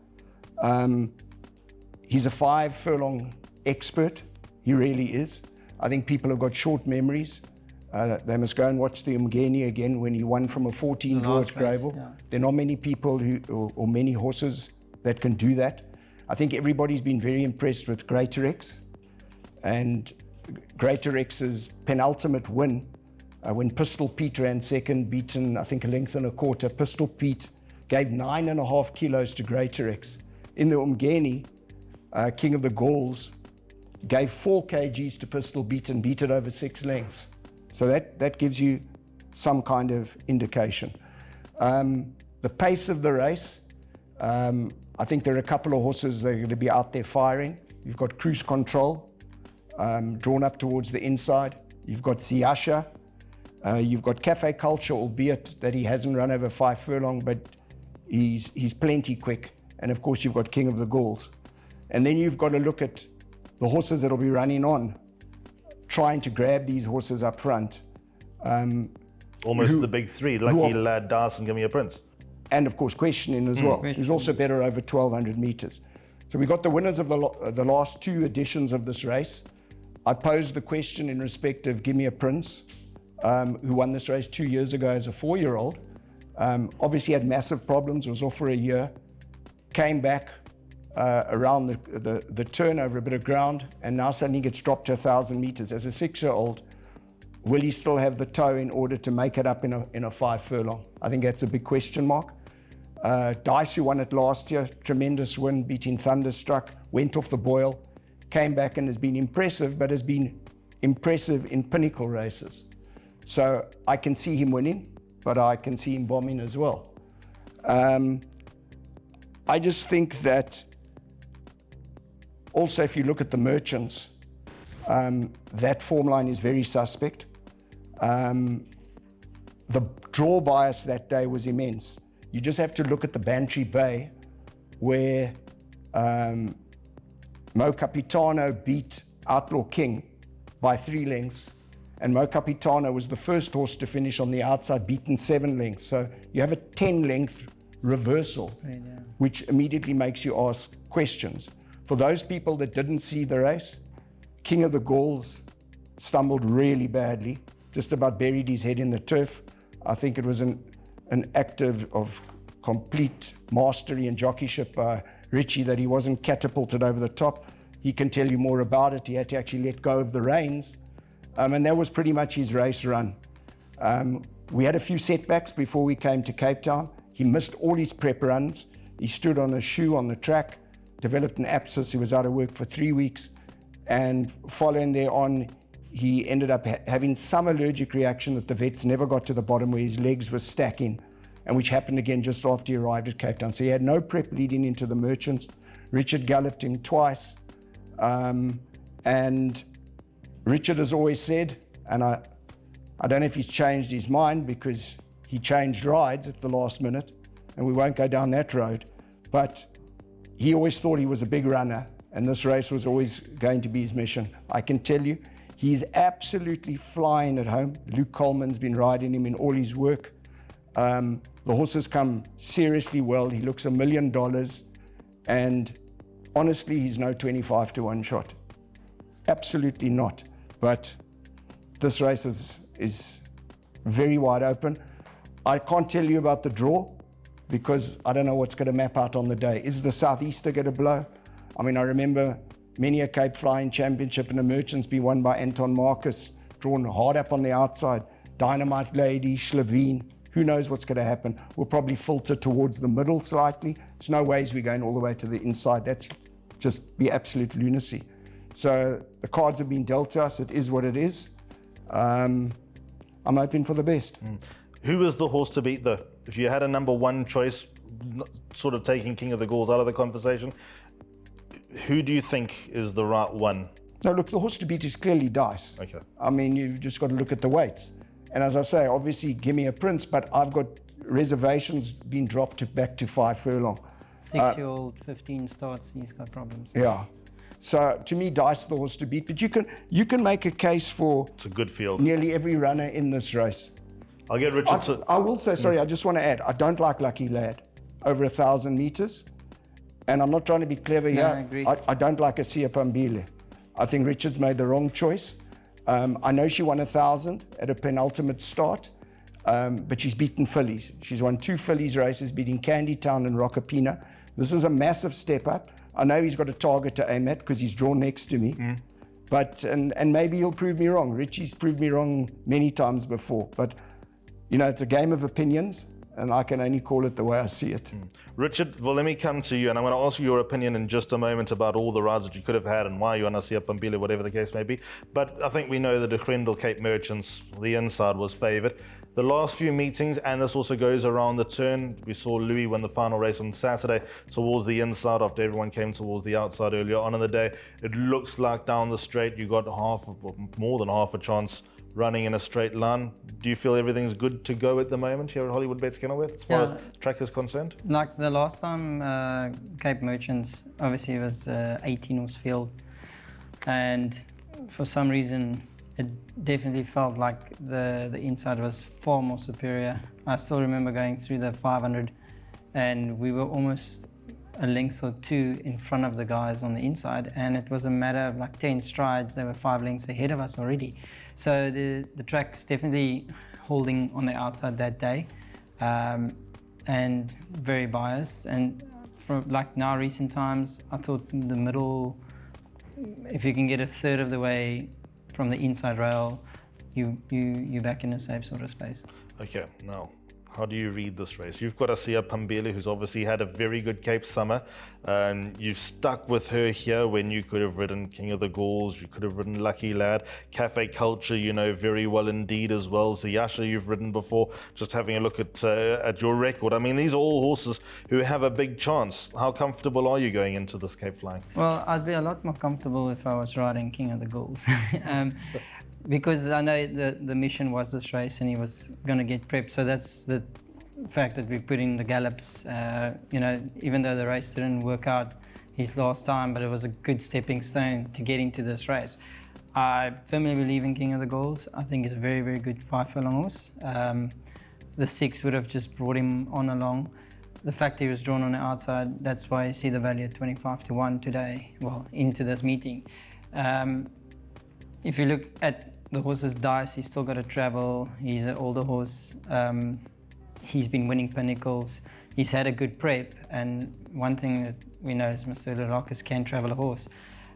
He's a 5 furlong expert. He really is. I think people have got short memories. They must go and watch the Umgeni again when he won from a 14 draw at last race, Grable. yeah. There are not many people or many horses that can do that. I think everybody's been very impressed with Greater X, and Greater X's penultimate win, when Pistol Pete ran second, beaten I think a length and a quarter. Pistol Pete gave 9.5 kilos to Greater X. In the Umgeni, King of the Gauls gave 4 kgs to Pistol Pete and beat it over 6 lengths. So that gives you some kind of indication. The pace of the race, I think there are a couple of horses that are going to be out there firing. You've got Cruise Control, drawn up towards the inside. You've got Ziyasha. You've got Cafe Culture, albeit that he hasn't run over 5 furlong, but he's plenty quick. And of course, you've got King of the Gauls. And then you've got to look at the horses that'll be running on, trying to grab these horses up front. Almost the big 3, Lucky Lad, Dyson, Give Me a Prince. and of course questioning as well. He was also better over 1,200 meters. So we got the winners of the last two editions of this race. I posed the question in respect of Gimme a Prince, who won this race 2 years ago as a 4-year-old. Obviously had massive problems, was off for a year, came back around the turn over a bit of ground, and now suddenly gets dropped to 1,000 meters. As a 6-year-old, will he still have the toe in order to make it up in a 5 furlong? I think that's a big question mark. Dice, who won it last year, tremendous win, beating Thunderstruck, went off the boil, came back and has been impressive, but has been impressive in pinnacle races. So I can see him winning, but I can see him bombing as well. I just think that also if you look at the merchants, that form line is very suspect. The draw bias that day was immense. You just have to look at the Bantry Bay, where Mo Capitano beat Outlaw King by 3 lengths, and Mo Capitano was the first horse to finish on the outside, beaten 7 lengths. So you have a 10-length reversal, which immediately makes you ask questions. For those people that didn't see the race, King of the Gauls stumbled really badly, just about buried his head in the turf. I think it was an act of complete mastery and jockeyship by Richie that he wasn't catapulted over the top. He can tell you more about it. He had to actually let go of the reins. And that was pretty much his race run. We had a few setbacks before we came to Cape Town. He missed all his prep runs. He stood on a shoe on the track, developed an abscess. He was out of work for 3 weeks. And following thereon, he ended up having some allergic reaction that the vets never got to the bottom, where his legs were stacking, and which happened again just after he arrived at Cape Town. So he had no prep leading into the Merchants. Richard galloped him twice. And Richard has always said, and I don't know if he's changed his mind because he changed rides at the last minute, and we won't go down that road, but he always thought he was a big runner, and this race was always going to be his mission. I can tell you, he's absolutely flying at home. Luke Coleman's been riding him in all his work. The horse has come seriously well. He looks $1 million, and honestly, he's no 25 to 1 shot. Absolutely not. But this race is very wide open. I can't tell you about the draw because I don't know what's going to map out on the day. Is the Southeaster going to blow? I mean, I remember many a Cape Flying Championship and the Merchants be won by Anton Marcus, drawn hard up on the outside. Dynamite Lady, Schlavine, who knows what's going to happen. We'll probably filter towards the middle slightly. There's no ways we're going all the way to the inside. That's just be absolute lunacy. So the cards have been dealt to us. It is what it is. I'm hoping for the best. Who is the horse to beat though? If you had a number 1 choice, sort of taking King of the Gauls out of the conversation, who do you think is the right one? No, look, the horse to beat is clearly Dice. Okay. I mean, you've just got to look at the weights. And as I say, obviously, Gimme a Prince, but I've got reservations being dropped back to 5 furlong. 6-year-old, 15 starts, he's got problems. Yeah. So to me, Dice the horse to beat. But you can make a case for It's a good field. nearly every runner in this race. I'll get Richard. I will say, sorry, I just want to add, I don't like Lucky Lad over 1,000 meters. And I'm not trying to be clever here. I agree. I don't like Asia Pambile. I think Richard's made the wrong choice. I know she won 1,000 at a penultimate start, but she's beaten fillies. She's won 2 fillies races, beating Candytown and Rockapina. This is a massive step up. I know he's got a target to aim at because he's drawn next to me. But and maybe he'll prove me wrong. Richie's proved me wrong many times before. But, you know, it's a game of opinions, and I can only call it the way I see it. Richard, well, let me come to you, and I'm going to ask you your opinion in just a moment about all the rides that you could have had and why you want to see a Pambile, whatever the case may be. But I think we know that the Grendel Cape Merchants, the inside was favoured. The last few meetings, and this also goes around the turn, we saw Louis win the final race on Saturday towards the inside after everyone came towards the outside earlier on in the day. It looks like down the straight you got more than half a chance running in a straight line. Do you feel everything's good to go at the moment here at Hollywood Bets Kenilworth as far as track is concerned? Like the last time Cape Merchants, obviously it was 18 horse field, and for some reason it definitely felt like the inside was far more superior. I still remember going through the 500 and we were almost a length or two in front of the guys on the inside, and it was a matter of like 10 strides. They were 5 lengths ahead of us already. So the track's definitely holding on the outside that day, and very biased. And from like now recent times, I thought the middle, if you can get a third of the way from the inside rail, you're back in a safe sort of space. Okay, now, how do you read this race? You've got Asiya Pambili, who's obviously had a very good Cape summer, and you've stuck with her here when you could have ridden King of the Gauls, you could have ridden Lucky Lad, Cafe Culture, you know very well indeed as well. Ziyasha, you've ridden before. Just having a look at your record, I mean, these are all horses who have a big chance. How comfortable are you going into this Cape flying? Well, I'd be a lot more comfortable if I was riding King of the Gauls. Because I know the mission was this race and he was going to get prepped. So that's the fact that we put in the gallops. You know, even though the race didn't work out his last time, but it was a good stepping stone to get into this race. I firmly believe in King of the Gauls. I think he's a very, very good 5-furlong horse. The 6 would have just brought him on along. The fact he was drawn on the outside, that's why you see the value at 25-1 today, well, into this meeting. If you look at the horse's dice, he's still got to travel. He's an older horse. He's been winning pinnacles. He's had a good prep. And one thing that we know is Mr. Lelakis can travel a horse.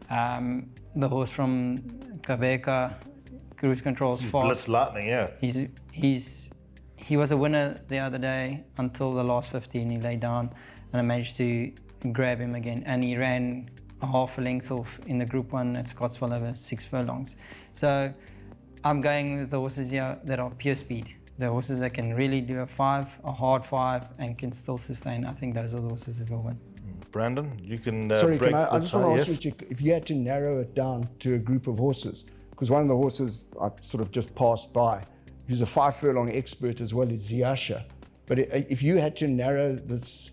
The horse from Quebec, Cruise Control's fast. Blitz Lightning, yeah. He was a winner the other day until the last 15. He lay down and I managed to grab him again. And he ran a half a length off in the Group 1 at Scottsville over 6 furlongs. So I'm going with the horses here that are pure speed. The horses that can really do a 5, a hard 5, and can still sustain. I think those are the horses that will win. Brandon, you can Sorry, break I just want to ask yes? you, if you had to narrow it down to a group of horses, because one of the horses I sort of just passed by, who's a 5-furlong expert as well, is Ziyasha. But if you had to narrow this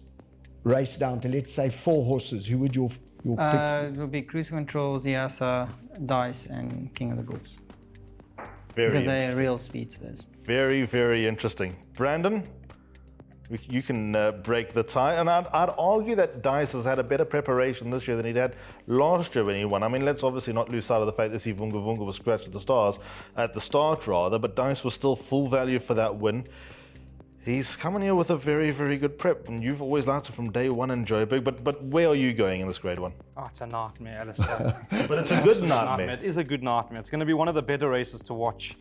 race down to, let's say, 4 horses, who would your pick? It will be Cruise Control, Ziyasha, Dice, and King of the Gauls. Because they're real speedsters. Very, very interesting. Brandon, you can break the tie. And I'd argue that Dice has had a better preparation this year than he'd had last year when he won. I mean, let's obviously not lose sight of the fact that Vunga Vunga was scratched at the start rather, but Dice was still full value for that win. He's coming here with a very, very good prep, and you've always liked it from day one in Joburg, but where are you going in this grade 1? Oh, it's a nightmare, Alistair. But it's a good nightmare. It is a good nightmare. It's going to be one of the better races to watch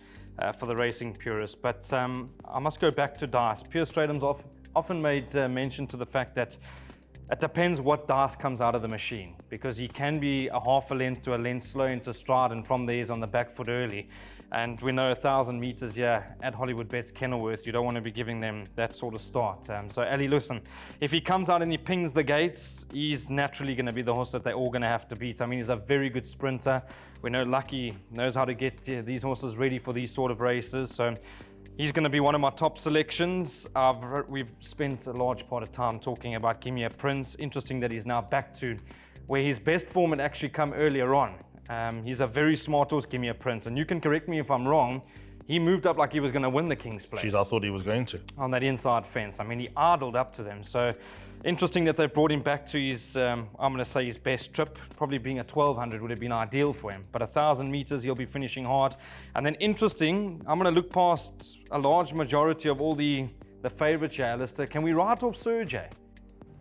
for the racing purists. But I must go back to Dice. Pierre Stradham's often made mention to the fact that it depends what Dice comes out of the machine, because he can be a half a length to a length slow into stride, and from there he's on the back foot early. And we know 1,000 meters here at Hollywood Bets Kenilworth, you don't want to be giving them that sort of start. So Ali, listen, if he comes out and he pings the gates, he's naturally going to be the horse that they're all going to have to beat. I mean, he's a very good sprinter. We know Lucky knows how to get these horses ready for these sort of races. So he's going to be one of my top selections. We've spent a large part of time talking about Gimme a Prince. Interesting that he's now back to where his best form had actually come earlier on. He's a very smart horse, Gimme a Prince, and you can correct me if I'm wrong. He moved up like he was going to win the King's Place. Jeez, I thought he was going to. On that inside fence. I mean, he idled up to them. So interesting that they brought him back to his, I'm going to say his best trip. Probably being a 1200 would have been ideal for him. But 1,000 meters, he'll be finishing hard. And then interesting, I'm going to look past a large majority of all the favourites here, Alistair. Can we write off Sergey?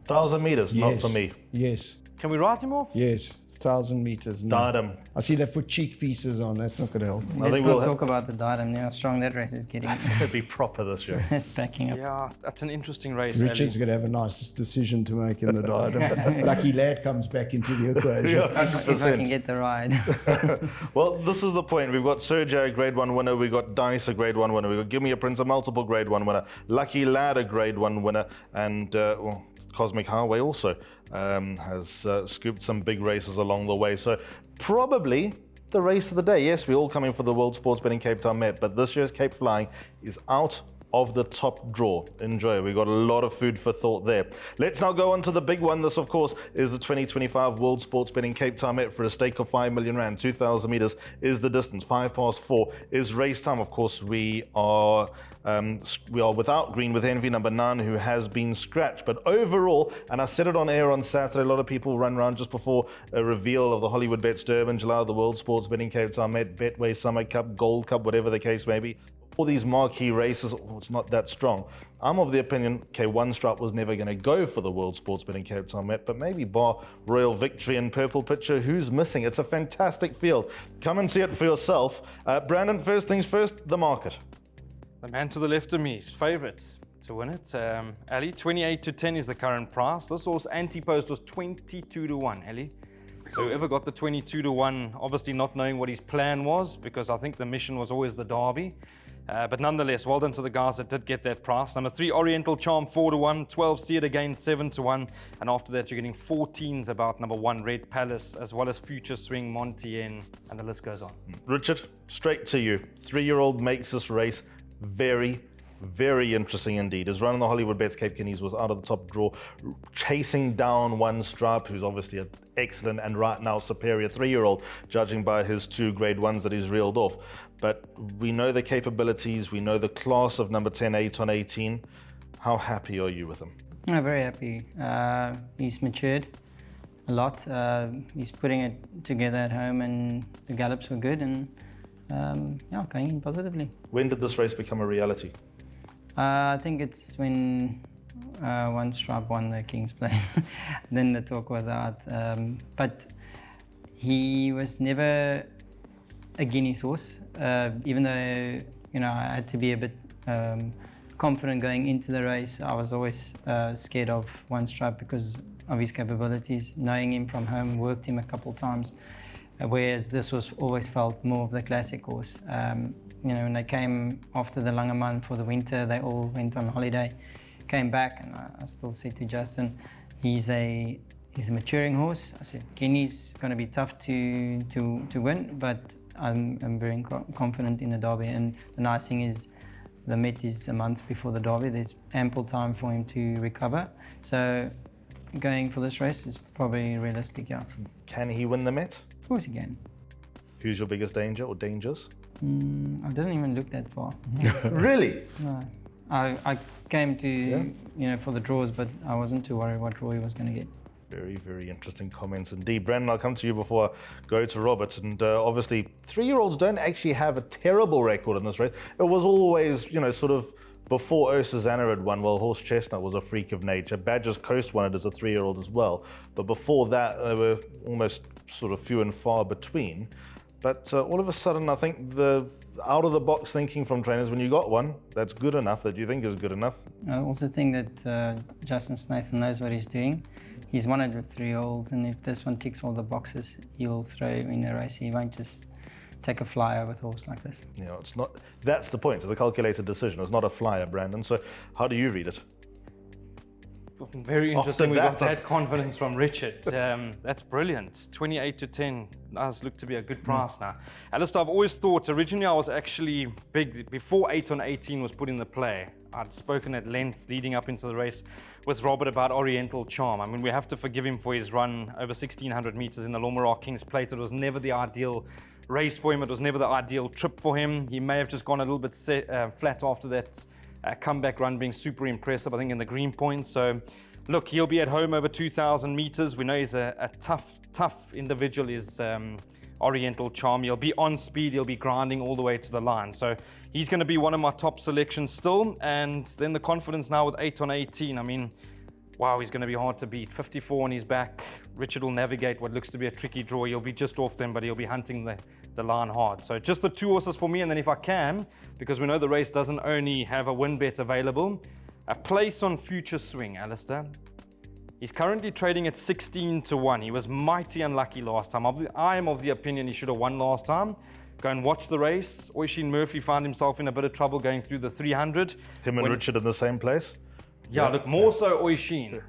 1,000 meters, Yes. not for me. Yes. Can we write him off? Yes. 1,000 meters. No. Diadem. I see they've put cheek pieces on. That's not going to help. I Let's think not we'll talk about the Diadem, how strong that race is getting. It's going to be proper this year. It's backing up. Yeah, that's an interesting race. Richard's Ali. going to have a nice decision to make in the Diadem. Lucky Lad comes back into the equation. Yeah, If I can 100%. get the ride. Well, this is the point. We've got Sergey, a grade 1 winner. We've got Dice, a grade 1 winner. We've got Gimme a Prince, a multiple grade 1 winner. Lucky Lad, a grade 1 winner. And Cosmic Highway also has scooped some big races along the way. So probably the race of the day. Yes, we're all coming for the World Sports Betting Cape Town Met, but this year's Cape Flying is out of the top draw. Enjoy. We got a lot of food for thought there. Let's now go on to the big one. This, of course, is the 2025 World Sports Betting Cape Town Met for a stake of 5 million rand. 2,000 meters is the distance. 4:05 is race time. Of course, we are without Green with Envy number 9, who has been scratched. But overall, and I said it on air on Saturday, a lot of people run around just before a reveal of the Hollywood Bets Durban, July, the World Sports Betting Cape Town Met, Betway Summer Cup, Gold Cup, whatever the case may be. All these marquee races, it's not that strong. I'm of the opinion, One Stripe was never going to go for the World Sports Betting Cape Town Met, but maybe bar Royal Victory and Purple Picture, who's missing? It's a fantastic field. Come and see it for yourself. Brandon, first things first, the market. The man to the left of me is favourite to win it. Ali, 28-10 is the current price. This horse anti-post was 22-1, Ali. So whoever got the 22-1, obviously not knowing what his plan was, because I think the mission was always the Derby. But nonetheless, well done to the guys that did get that price. Number 3, Oriental Charm, 4-1. 12, See It Again, 7-1. And after that, you're getting 14s about number 1, Red Palace, as well as Future Swing, Montien, and the list goes on. Richard, straight to you. 3-year-old makes this race very, very interesting indeed. His run on the Hollywood Bets Cape Guineas was out of the top draw, chasing down One Stripe, who's obviously an excellent and right now superior 3-year-old, judging by his 2 grade 1s that he's reeled off. But we know the capabilities, we know the class of number 10, 8 on 18. How happy are you with him? I'm very happy. He's matured a lot. He's putting it together at home, and the gallops were good, and yeah, going in positively. When did this race become a reality? I think it's when One Stripe won the King's Play. Then the talk was out. But he was never a Guineas horse, even though, you know, I had to be a bit confident going into the race. I was always scared of One Stripe because of his capabilities. Knowing him from home, worked him a couple times, whereas this was always felt more of the classic horse. You know, when they came after the Langeman for the winter, they all went on holiday, came back, and I still said to Justin, he's a maturing horse. I said, Guinea's going to be tough to win, but I'm very confident in the Derby. And the nice thing is, the Met is a month before the Derby. There's ample time for him to recover. So going for this race is probably realistic, yeah. Can he win the Met? Of course he can. Who's your biggest danger or dangers? I didn't even look that far. Really? No. I came to, you know, for the draws, but I wasn't too worried what draw he was going to get. Very, very interesting comments indeed. Brandon, I'll come to you before I go to Robert. And obviously, 3-year-olds don't actually have a terrible record in this race. It was always, you know, sort of before Susanna had won. Well, Horse Chestnut was a freak of nature. Badger's Coast won it as a 3-year-old as well. But before that, they were almost sort of few and far between. But all of a sudden, I think the out-of-the-box thinking from trainers, when you got one that's good enough, that you think is good enough. I also think that Justin Snaith knows what he's doing. He's won it with 3-year-olds, and if this one ticks all the boxes, he'll throw him in the race. He won't just take a flyer with a horse like this. You know, it's not. That's the point. It's a calculated decision. It's not a flyer, Brandon. So how do you read it? Very interesting. We got that confidence from Richard. That's brilliant. 28-10 does look to be a good price now. Alistair, I've always thought, originally I was actually big, before 8 on 18 was put in the play. I'd spoken at length leading up into the race with Robert about Oriental Charm. I mean, we have to forgive him for his run over 1,600 meters in the Lomara King's Plate. It was never the ideal race for him. It was never the ideal trip for him. He may have just gone a little bit flat after that comeback run, being super impressive, I think, in the green points. So, look, he'll be at home over 2,000 meters. We know he's a tough individual, is Oriental Charm. He'll be on speed, he'll be grinding all the way to the line. So he's going to be one of my top selections still. And then the confidence now with 8 on 18. I mean, wow, he's going to be hard to beat. 54 on his back. Richard will navigate what looks to be a tricky draw. He'll be just off them, but he'll be hunting the line hard. So just the 2 horses for me. And then if I can, because we know the race doesn't only have a win bet available, a place on Future Swing, Alistair. He's currently trading at 16-1. He was mighty unlucky last time. I am of the opinion he should have won last time. Go and watch the race. Oisin Murphy found himself in a bit of trouble going through the 300. Him and Richard in the same place? Yeah, look, more so Oisin.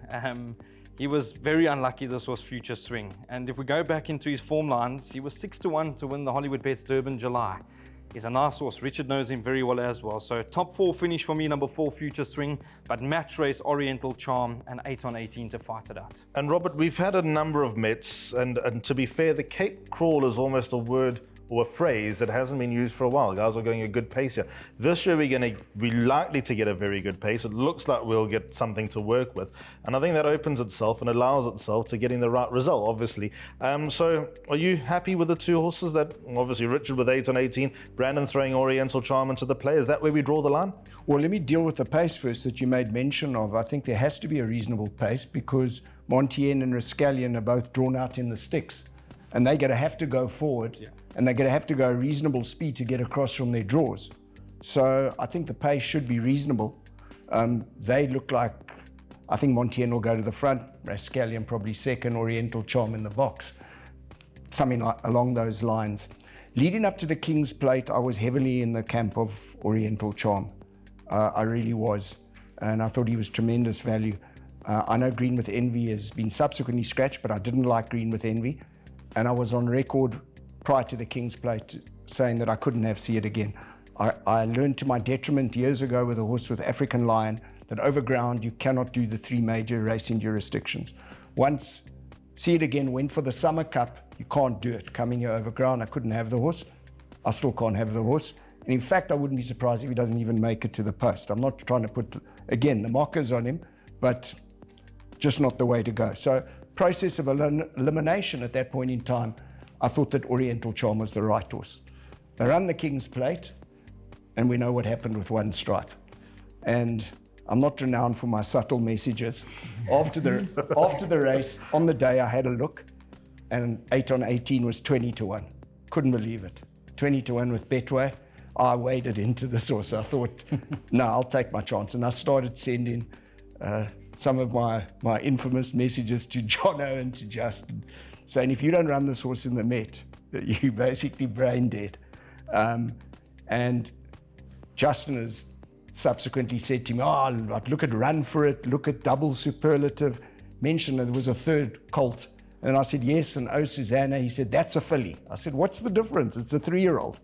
He was very unlucky. This was Future Swing. And if we go back into his form lines, he was 6-1 to win the Hollywood Bets Durban July. He's a nice horse. Richard knows him very well as well. So top 4 finish for me, number 4 Future Swing, but match race Oriental Charm and 8 on 18 to fight it out. And Robert, we've had a number of Mets, and to be fair, the Cape Crawl is almost a word or a phrase that hasn't been used for a while. Guys are going a good pace here. This year we're likely to get a very good pace. It looks like we'll get something to work with. And I think that opens itself and allows itself to getting the right result, obviously. So are you happy with the 2 horses that, obviously Richard with 8 on 18, Brandon throwing Oriental Charm into the play? Is that where we draw the line? Well, let me deal with the pace first that you made mention of. I think there has to be a reasonable pace because Montien and Rascallion are both drawn out in the sticks. And they're going to have to go forward, and they're going to have to go a reasonable speed to get across from their draws. So I think the pace should be reasonable. They look like, I think Montien will go to the front, Rascallion probably second, Oriental Charm in the box, something along those lines. Leading up to the King's Plate, I was heavily in the camp of Oriental Charm. I really was, and I thought he was tremendous value. I know Green with Envy has been subsequently scratched, but I didn't like Green with Envy. And I was on record prior to the King's Plate saying that I couldn't have See It Again. I learned to my detriment years ago with a horse with African Lion that over ground you cannot do the 3 major racing jurisdictions. Once See It Again went for the Summer Cup, you can't do it. Coming here over ground, I couldn't have the horse. I still can't have the horse. And in fact, I wouldn't be surprised if he doesn't even make it to the post. I'm not trying to put, again, the mockers on him, but just not the way to go. So process of elimination at that point in time, I thought that Oriental Charm was the right horse. They run the King's Plate, and we know what happened with One Stripe. And I'm not renowned for my subtle messages. After the race, on the day I had a look, and 8 on 18 was 20 to 1. Couldn't believe it. 20 to 1 with Betway. I waded into the source. I thought, no, I'll take my chance. And I started sending some of my infamous messages to Jono and to Justin, saying if you don't run this horse in the Met, you're basically brain dead. And Justin has subsequently said to me, I'd look at Run For It, look at Double Superlative, mentioned that there was a 3rd colt. And I said, yes, and Oh Susanna. He said, that's a filly. I said, what's the difference? It's a 3-year-old.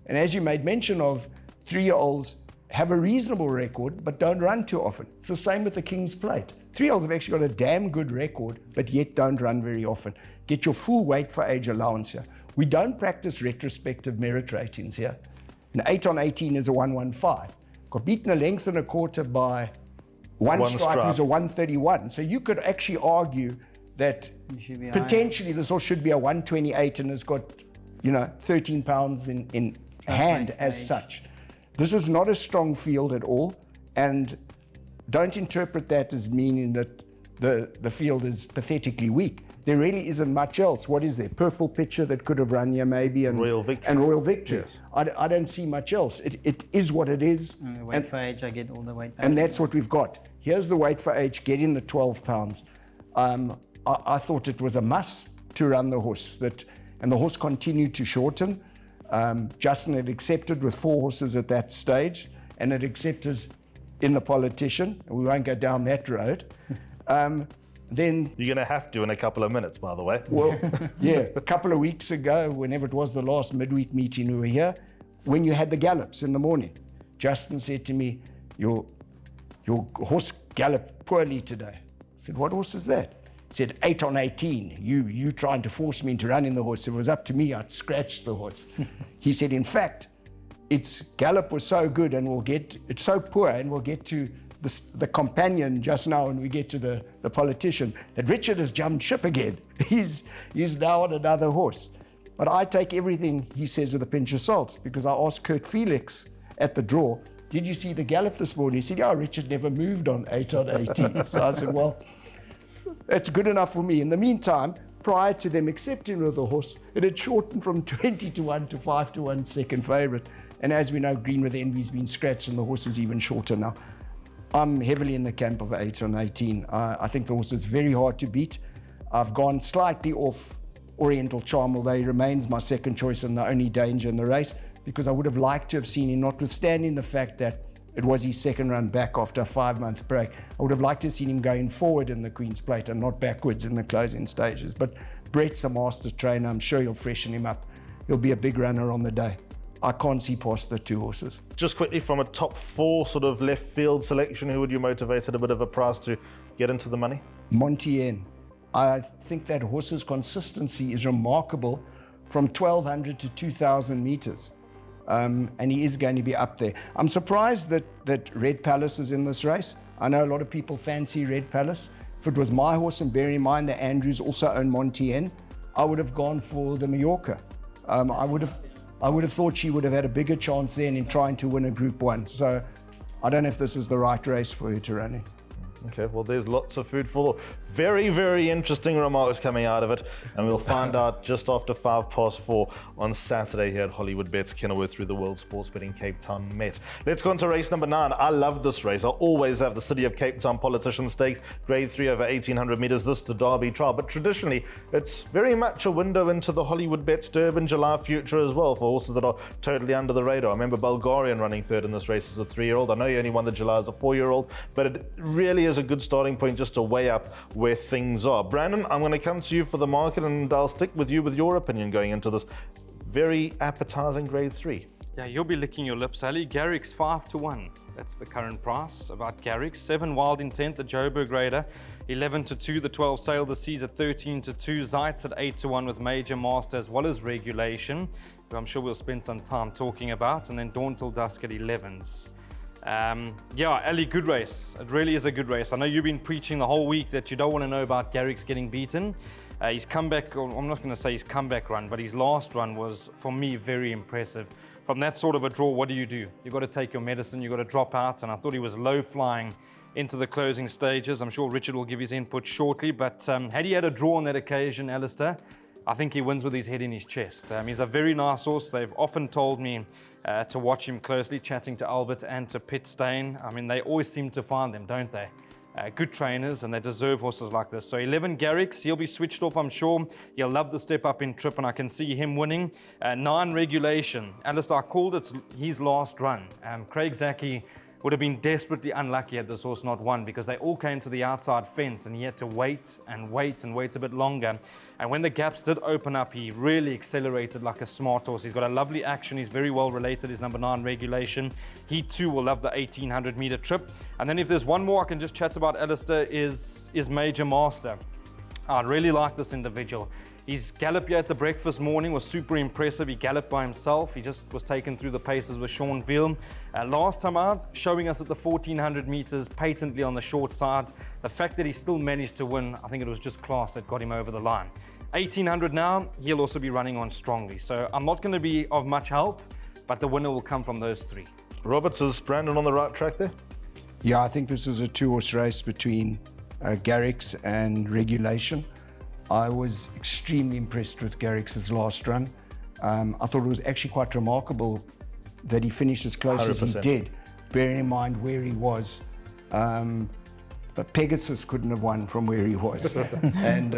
And as you made mention of, 3-year-olds have a reasonable record, but don't run too often. It's the same with the King's Plate. 3-year-olds have actually got a damn good record, but yet don't run very often. Get your full weight for age allowance here. We don't practice retrospective merit ratings here. An 8 on 18 is a 115. Got beaten a length and a quarter by One Stripe, who's a 131. So you could actually argue that potentially this horse should be a 128 and has got, 13 pounds in hand as such. This is not a strong field at all, and don't interpret that as meaning that the field is pathetically weak. There really isn't much else. What is there? Purple Picture that could have run here maybe, and Royal Victory. And Royal Victory. Yes. I don't see much else. It is what it is. Weight for age, I get all the weight back. And that's what we've got. Here's the weight for age, get in the 12 pounds. I thought it was a must to run the horse, and the horse continued to shorten. Justin had accepted with 4 horses at that stage, and had accepted in the Politician. We won't go down that road. Then You're going to have to in a couple of minutes, by the way. well, yeah, a couple of weeks ago, whenever it was the last midweek meeting we were here, when you had the gallops in the morning, Justin said to me, your horse galloped poorly today. I said, what horse is that? He said, 8 on 18. You trying to force me into running the horse. If it was up to me, I'd scratch the horse. He said, in fact, its gallop was so good and it's so poor, and we'll get to the companion just now when we get to the Politician, that Richard has jumped ship again. He's now on another horse. But I take everything he says with a pinch of salt, because I asked Kurt Felix at the draw, did you see the gallop this morning? He said, yeah, Richard never moved on 8 on 18. So I said, well, that's good enough for me. In the meantime, prior to them accepting with the horse, it had shortened from 20 to 1 to 5 to 1 second favourite. And as we know, Green with Envy's been scratched and the horse is even shorter now. I'm heavily in the camp of 8 on 18. I think the horse is very hard to beat. I've gone slightly off Oriental Charm, although he remains my second choice and the only danger in the race, because I would have liked to have seen him, notwithstanding the fact that it was his second run back after a 5-month break. I would have liked to have seen him going forward in the Queen's Plate and not backwards in the closing stages. But Brett's a master trainer. I'm sure he'll freshen him up. He'll be a big runner on the day. I can't see past the 2 horses. Just quickly, from a top 4 sort of left field selection, who would you motivate at a bit of a price to get into the money? Montien. I think that horse's consistency is remarkable from 1,200 to 2,000 meters. And he is going to be up there. I'm surprised that Red Palace is in this race. I know a lot of people fancy Red Palace. If it was my horse, and bearing in mind that Andrews also owned Montien, I would have gone for the Mallorca. I would have thought she would have had a bigger chance then in trying to win a Group 1. So I don't know if this is the right race for her to run in. Okay, well, there's lots of food for thought. Very, very interesting remarks coming out of it, and we'll find out just after 4:05 on Saturday here at Hollywood Bets Kenilworth through the World Sports Betting Cape Town Met. Let's go on to race number 9. I love this race. I always have the City of Cape Town Politician Stakes, Grade 3 over 1,800 meters. This is the Derby trial, but traditionally, it's very much a window into the Hollywood Bets Durban July future as well for horses that are totally under the radar. I remember Bulgarian running third in this race as a 3-year-old. I know he only won the July as a 4-year-old, but it really is a good starting point just to weigh up where things are. Brandon, I'm going to come to you for the market, and I'll stick with you with your opinion going into this very appetizing Grade 3. Yeah, you'll be licking your lips, Ali. Garrick's 5-1. That's the current price. About Garrick, 7 Wild Intent, the Joburg Raider, 11-2. The 12 Sail the Seas at 13-2. Zeitz at 8-1 with Major Master as well as Regulation, who I'm sure we'll spend some time talking about, and then Dawn Till Dusk at 11s. Yeah, Ali, good race. It really is a good race. I know you've been preaching the whole week that you don't want to know about Garrick's getting beaten. His comeback, or I'm not going to say his comeback run, but his last run was, for me, very impressive. From that sort of a draw, what do? You've got to take your medicine, you've got to drop out, and I thought he was low flying into the closing stages. I'm sure Richard will give his input shortly, but had he had a draw on that occasion, Alistair, I think he wins with his head in his chest. He's a very nice horse. They've often told me to watch him closely, chatting to Albert and to Pitt Stain. I mean, they always seem to find them, don't they? Good trainers, and they deserve horses like this. So 11 Garricks, he'll be switched off, I'm sure. He'll love the step up in trip, and I can see him winning. 9 Regulation. Alistair, I called it his last run. Craig Zaki would have been desperately unlucky had this horse not won, because they all came to the outside fence and he had to wait and wait and wait a bit longer. And when the gaps did open up, he really accelerated like a smart horse. He's got a lovely action. He's very well related. He's number 9 Regulation. He too will love the 1,800 meter trip. And then if there's one more I can just chat about, Alistair, is Major Master. I really like this individual. His gallop here at the breakfast morning was super impressive. He galloped by himself. He just was taken through the paces with Sean Veal. Last time out, showing us at the 1,400 meters, patently on the short side. The fact that he still managed to win, I think it was just class that got him over the line. 1,800 now, he'll also be running on strongly. So I'm not going to be of much help, but the winner will come from those 3. Roberts, is Brandon on the right track there? Yeah, I think this is a 2-horse race between Garrick's and Regulation. I was extremely impressed with Garrick's last run. I thought it was actually quite remarkable that he finished as close 100%. as he did, bearing in mind where he was. But Pegasus couldn't have won from where he was. And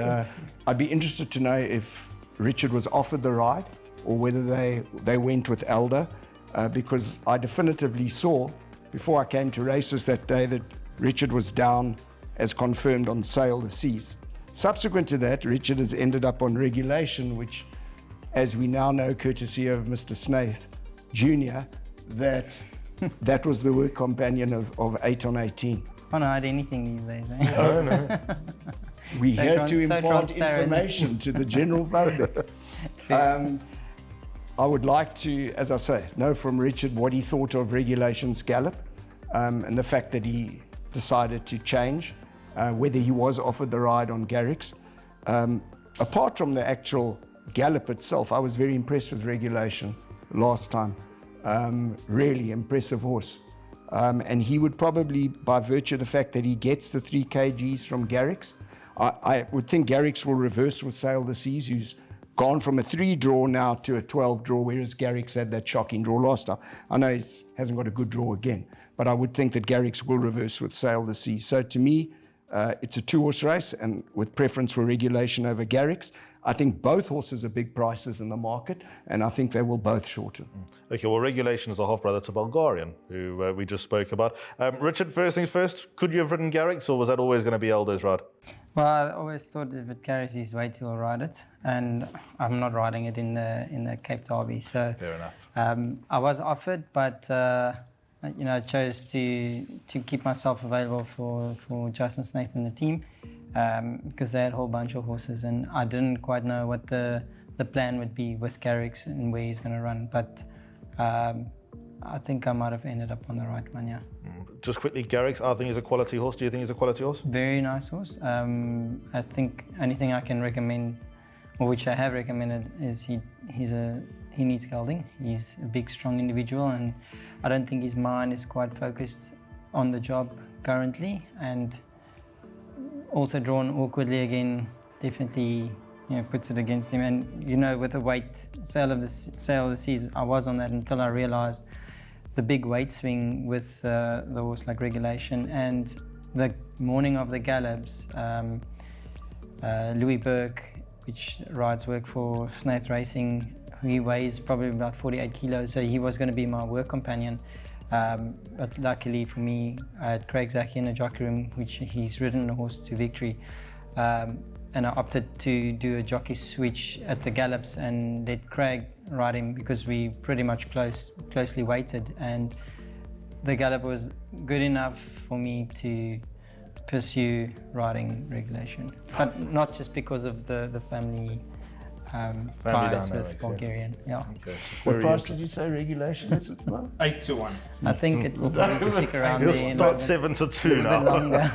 I'd be interested to know if Richard was offered the ride or whether they went with Elder, because I definitively saw, before I came to races that day, that Richard was down as confirmed on Sail the Seas. Subsequent to that, Richard has ended up on Regulation, which, as we now know, courtesy of Mr. Snaith Jr., that was the work companion of 8 on 18. I don't hide anything these days. Eh? Oh, no. We So had to so impart transparent. information to the general public. I would like to, as I say, know from Richard what he thought of Regulation's gallop, and the fact that he decided to change, whether he was offered the ride on Garrick's. Apart from the actual gallop itself, I was very impressed with Regulation last time. Really impressive horse. And he would probably, by virtue of the fact that he gets the 3 kgs from Garrick's, I would think Garrick's will reverse with Sail the Seas, who's gone from a 3 draw now to a 12 draw, whereas Garrick's had that shocking draw last time. I know he hasn't got a good draw again, but I would think that Garrick's will reverse with Sail the Seas. So to me, It's a 2-horse race, and with preference for regulation over Garrix. I think both horses are big prices in the market, and I think they will both shorten. Okay, well, regulation is a half-brother to Bulgarian, who we just spoke about. Richard, first things first, could you have ridden Garrix, or was that always going to be Aldo's ride? Well, I always thought if it carries his weight, he'll ride it, and I'm not riding it in the Cape Derby. So Fair enough. I was offered, but I chose to keep myself available for Justin Snaith and the team, because they had a whole bunch of horses, and I didn't quite know what the plan would be with Garrix and where he's going to run. But I think I might have ended up on the right one, yeah. Just quickly, Garrix, I think he's a quality horse. Do you think he's a quality horse? Very nice horse. I think anything I can recommend, or which I have recommended, is he needs gelding. He's a big, strong individual, and I don't think his mind is quite focused on the job currently. And also drawn awkwardly again, definitely puts it against him. And with the weight sale of the season, I was on that until I realised the big weight swing with the horse like regulation. And the morning of the gallops, Louis Burke, which rides work for Snaith Racing, he weighs probably about 48 kilos, so he was going to be my work companion. But luckily for me, I had Craig Zaki in the jockey room, which he's ridden the horse to victory. And I opted to do a jockey switch at the gallops and let Craig ride him, because we pretty much closely weighted, and the gallop was good enough for me to pursue riding regulation. But not just because of the family ties with Bulgarian. Yeah. Okay. What price did you say regulation is at the moment? 8-1. I think it will probably stick around He'll there. start 7-2 now. Longer.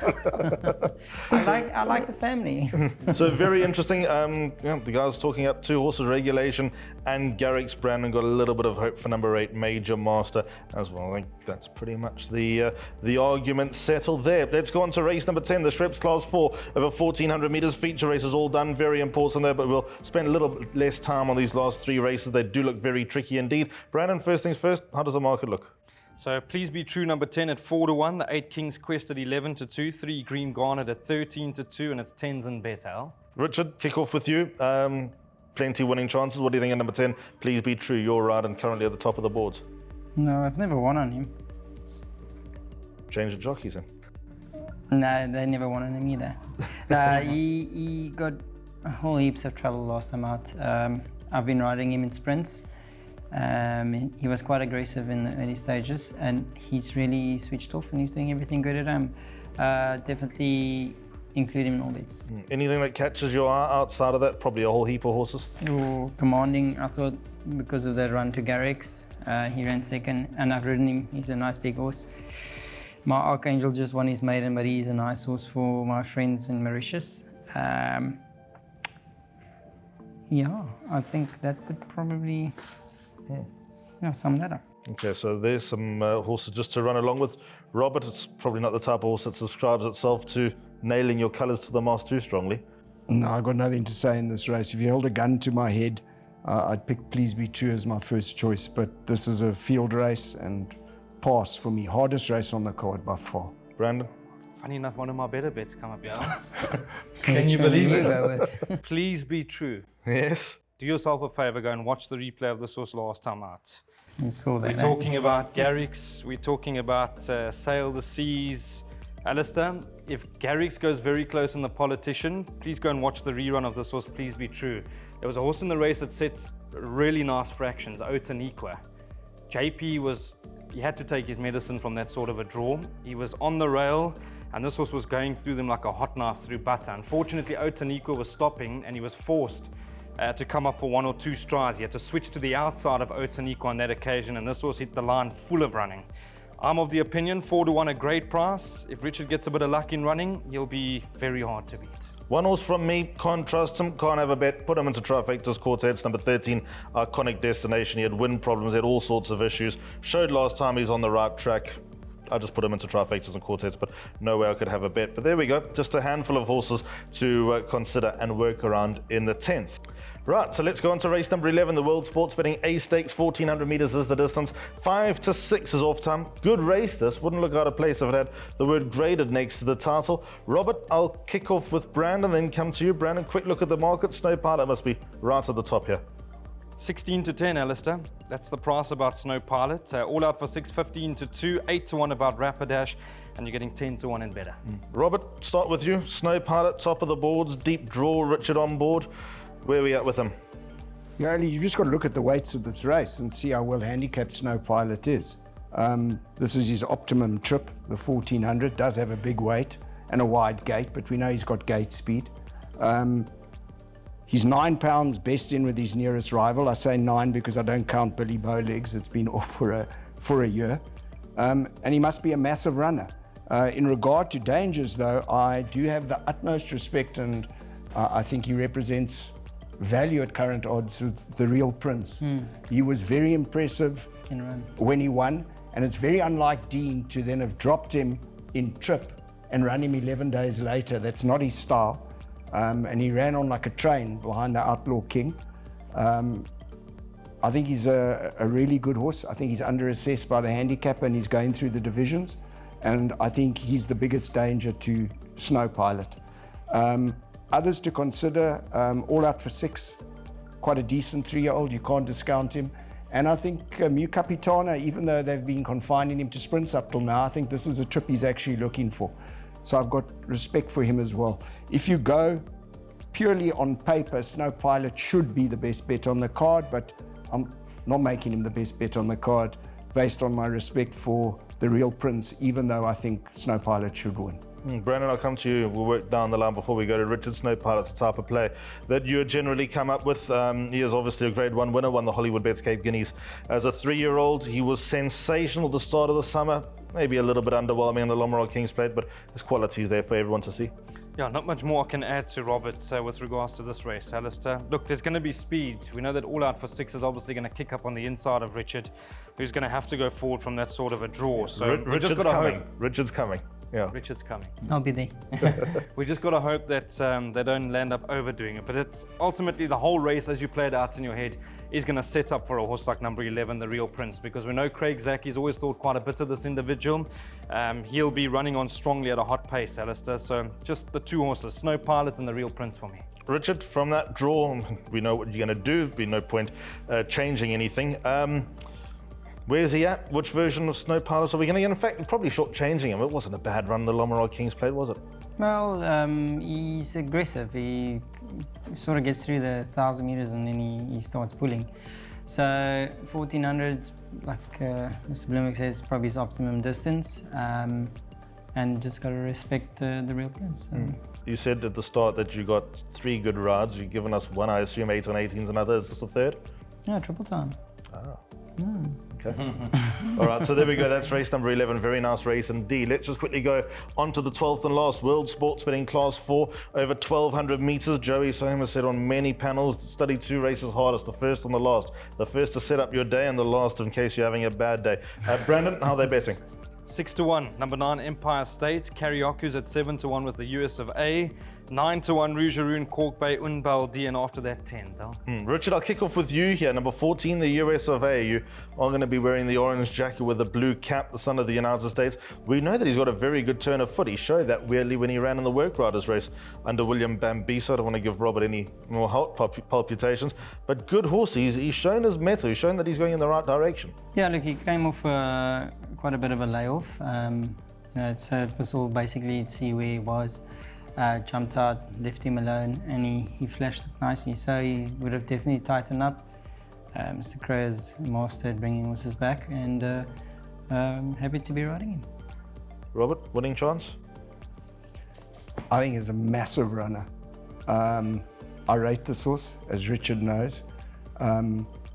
I like the family. So very interesting. The guys talking up 2 horses regulation, and Garrix Brandon got a little bit of hope for number 8 Major Master as well. I think that's pretty much the argument settled there. Let's go on to race number 10, the Schweppes Class 4 over 1400 meters. Feature races all done, very important there, but we'll spend a little bit less time on these last 3 races. They do look very tricky indeed. Brandon, first things first, how does the market look? So Please Be True number 10 at 4-1, the 8 Kings Quest at 11-2, 3 Green Garnet at 13-2, and it's Tenzin Betal. Richard, kick off with you. Plenty winning chances. What do you think of number 10? Please Be True, your ride, and currently at the top of the boards. No, I've never won on him. Change the jockeys then. No, they never won on him either. He got a whole heaps of trouble last time out. I've been riding him in sprints. He was quite aggressive in the early stages, and he's really switched off and he's doing everything good at him. Definitely include him in all bets. Anything that catches your eye outside of that? Probably a whole heap of horses. Commanding, I thought, because of that run to Garrix, he ran second, and I've ridden him. He's a nice big horse. My Archangel just won his maiden, but he's a nice horse for my friends in Mauritius. Yeah, I think that would probably sum that up. Okay, so there's some horses just to run along with. Robert, it's probably not the type of horse that subscribes itself to nailing your colours to the mast too strongly. No, I've got nothing to say in this race. If you held a gun to my head, I'd pick Please Be True as my first choice, but this is a field race and pass for me. Hardest race on the card by far. Brandon? Funny enough, one of my better bets come up here. Can you believe it? Please Be True. Yes? Do yourself a favour, go and watch the replay of this horse last time out. You saw that. We're talking about Garrix, we're talking about Sail the Seas. Alistair, if Garrix goes very close in the Politician, please go and watch the rerun of this horse, Please Be True. There was a horse in the race that set really nice fractions, Otaniqua. JP he had to take his medicine from that sort of a draw. He was on the rail, and this horse was going through them like a hot knife through butter. Unfortunately, Otaniqua was stopping, and he was forced to come up for 1 or 2 strides. He had to switch to the outside of Otaniqua on that occasion, and this horse hit the line full of running. I'm of the opinion 4-1 a great price. If Richard gets a bit of luck in running, he'll be very hard to beat. One horse from me, can't trust him, can't have a bet, put him into Trifecta's quartets, number 13, Iconic Destination. He had wind problems, he had all sorts of issues. Showed last time he's on the right track. I just put him into Trifectas and quartets, but no way I could have a bet. But there we go, just a handful of horses to consider and work around in the 10th. Right, so let's go on to race number 11, the World Sports Betting A Stakes. 1400 meters is the distance. 5 to 6 is off time. Good race this. Wouldn't look out of place if it had the word graded next to the title. Robert, I'll kick off with Brandon, then come to you. Brandon, quick look at the market. Snow Pilot must be right at the top here. 16 to 10, Alistair. That's the price about Snow Pilot. All out for 6, 15 to 2, 8 to 1 about Rapidash, and you're getting 10 to 1 and better. Robert, start with you. Snow Pilot, top of the boards, deep draw, Richard on board. Where are we at with him? Yeah, you've just got to look at the weights of this race and see how well handicapped Snow Pilot is. This is his optimum trip. The 1400 does have a big weight and a wide gate, but we know he's got gate speed. He's 9 pounds best in with his nearest rival. I say 9 because I don't count Billy Bowlegs. It's been off for a year. And he must be a massive runner. In regard to dangers, though, I do have the utmost respect, and I think he represents value at current odds with the Real Prince. He was very impressive when he won, and it's very unlike Dean to then have dropped him in trip and run him 11 days later. That's not his style. And he ran on like a train behind the Outlaw King. I think he's a really good horse. I think he's underassessed by the handicap, and he's going through the divisions. And I think he's the biggest danger to Snow Pilot. Others to consider, All Out for 6, quite a decent 3-year-old, you can't discount him. And I think Mu Capitana, even though they've been confining him to sprints up till now, I think this is a trip he's actually looking for. So I've got respect for him as well. If you go purely on paper, Snow Pilot should be the best bet on the card, but I'm not making him the best bet on the card based on my respect for the Real Prince, even though I think Snow Pilot should win. Brandon, I'll come to you. We'll work down the line before we go to Richard. Snow Pilot's the type of play that you generally come up with. He is obviously a Grade 1 winner, won the Hollywood Bets Cape Guineas as a 3-year-old. He was sensational at the start of the summer, maybe a little bit underwhelming on the Lombard Kings Plate, but his quality is there for everyone to see. Yeah, not much more I can add to Robert with regards to this race, Alistair. Look, there's going to be speed. We know that All Out for 6 is obviously going to kick up on the inside of Richard, who's going to have to go forward from that sort of a draw. So Richard's coming. Richard's coming. Yeah. Richard's coming. I'll be there. We just got to hope that they don't land up overdoing it. But it's ultimately the whole race, as you play it out in your head, is going to set up for a horse like number 11, the Real Prince, because we know Craig Zacky's always thought quite a bit of this individual. He'll be running on strongly at a hot pace, Alistair. So just the two horses, Snow Pilot and the Real Prince for me. Richard, from that draw, we know what you're going to do. There'd be no point changing anything. Where's he at? Which version of Snow Pilot are we going to get? In fact, probably shortchanging him. It wasn't a bad run the Lombard Kings Plate, was it? Well, he's aggressive. He sort of gets through the 1,000 meters and then he starts pulling. So 1400s, like Mr. Bloomberg says, probably his optimum distance. And just got to respect the Real Prince. So. You said at the start that you got 3 good rides. You've given us one, I assume 8 on 18s, another. Is this the third? Yeah, triple time. Ah. Okay. All right, so there we go. That's race number 11. Very nice race indeed. Let's just quickly go on to the 12th and last World Sports Betting Class 4 over 1,200 meters. Joey Soham has said on many panels, study 2 races hardest, the first and the last. The first to set up your day and the last in case you're having a bad day. Brandon, how are they betting? 6 to 1, number 9 Empire State, Karyaku's at 7 to 1 with the US of A, 9 to 1 Rougeroon, Cork Bay, Unbal D, and after that 10. Richard, I'll kick off with you here. Number 14, the US of A. You are going to be wearing the orange jacket with the blue cap, the son of the United States. We know that he's got a very good turn of foot. He showed that weirdly when he ran in the Work Riders race under William Bambisa. I don't want to give Robert any more palpitations, but good horse. He's shown his mettle. He's shown that he's going in the right direction. Yeah, look, he came off quite a bit of a layoff. So it was all basically to see where he was. Jumped out, left him alone, and he flashed it nicely. So he would have definitely tightened up. Mr. Crow has mastered bringing horses back, and happy to be riding him. Robert, winning chance? I think he's a massive runner. I rate this horse, as Richard knows.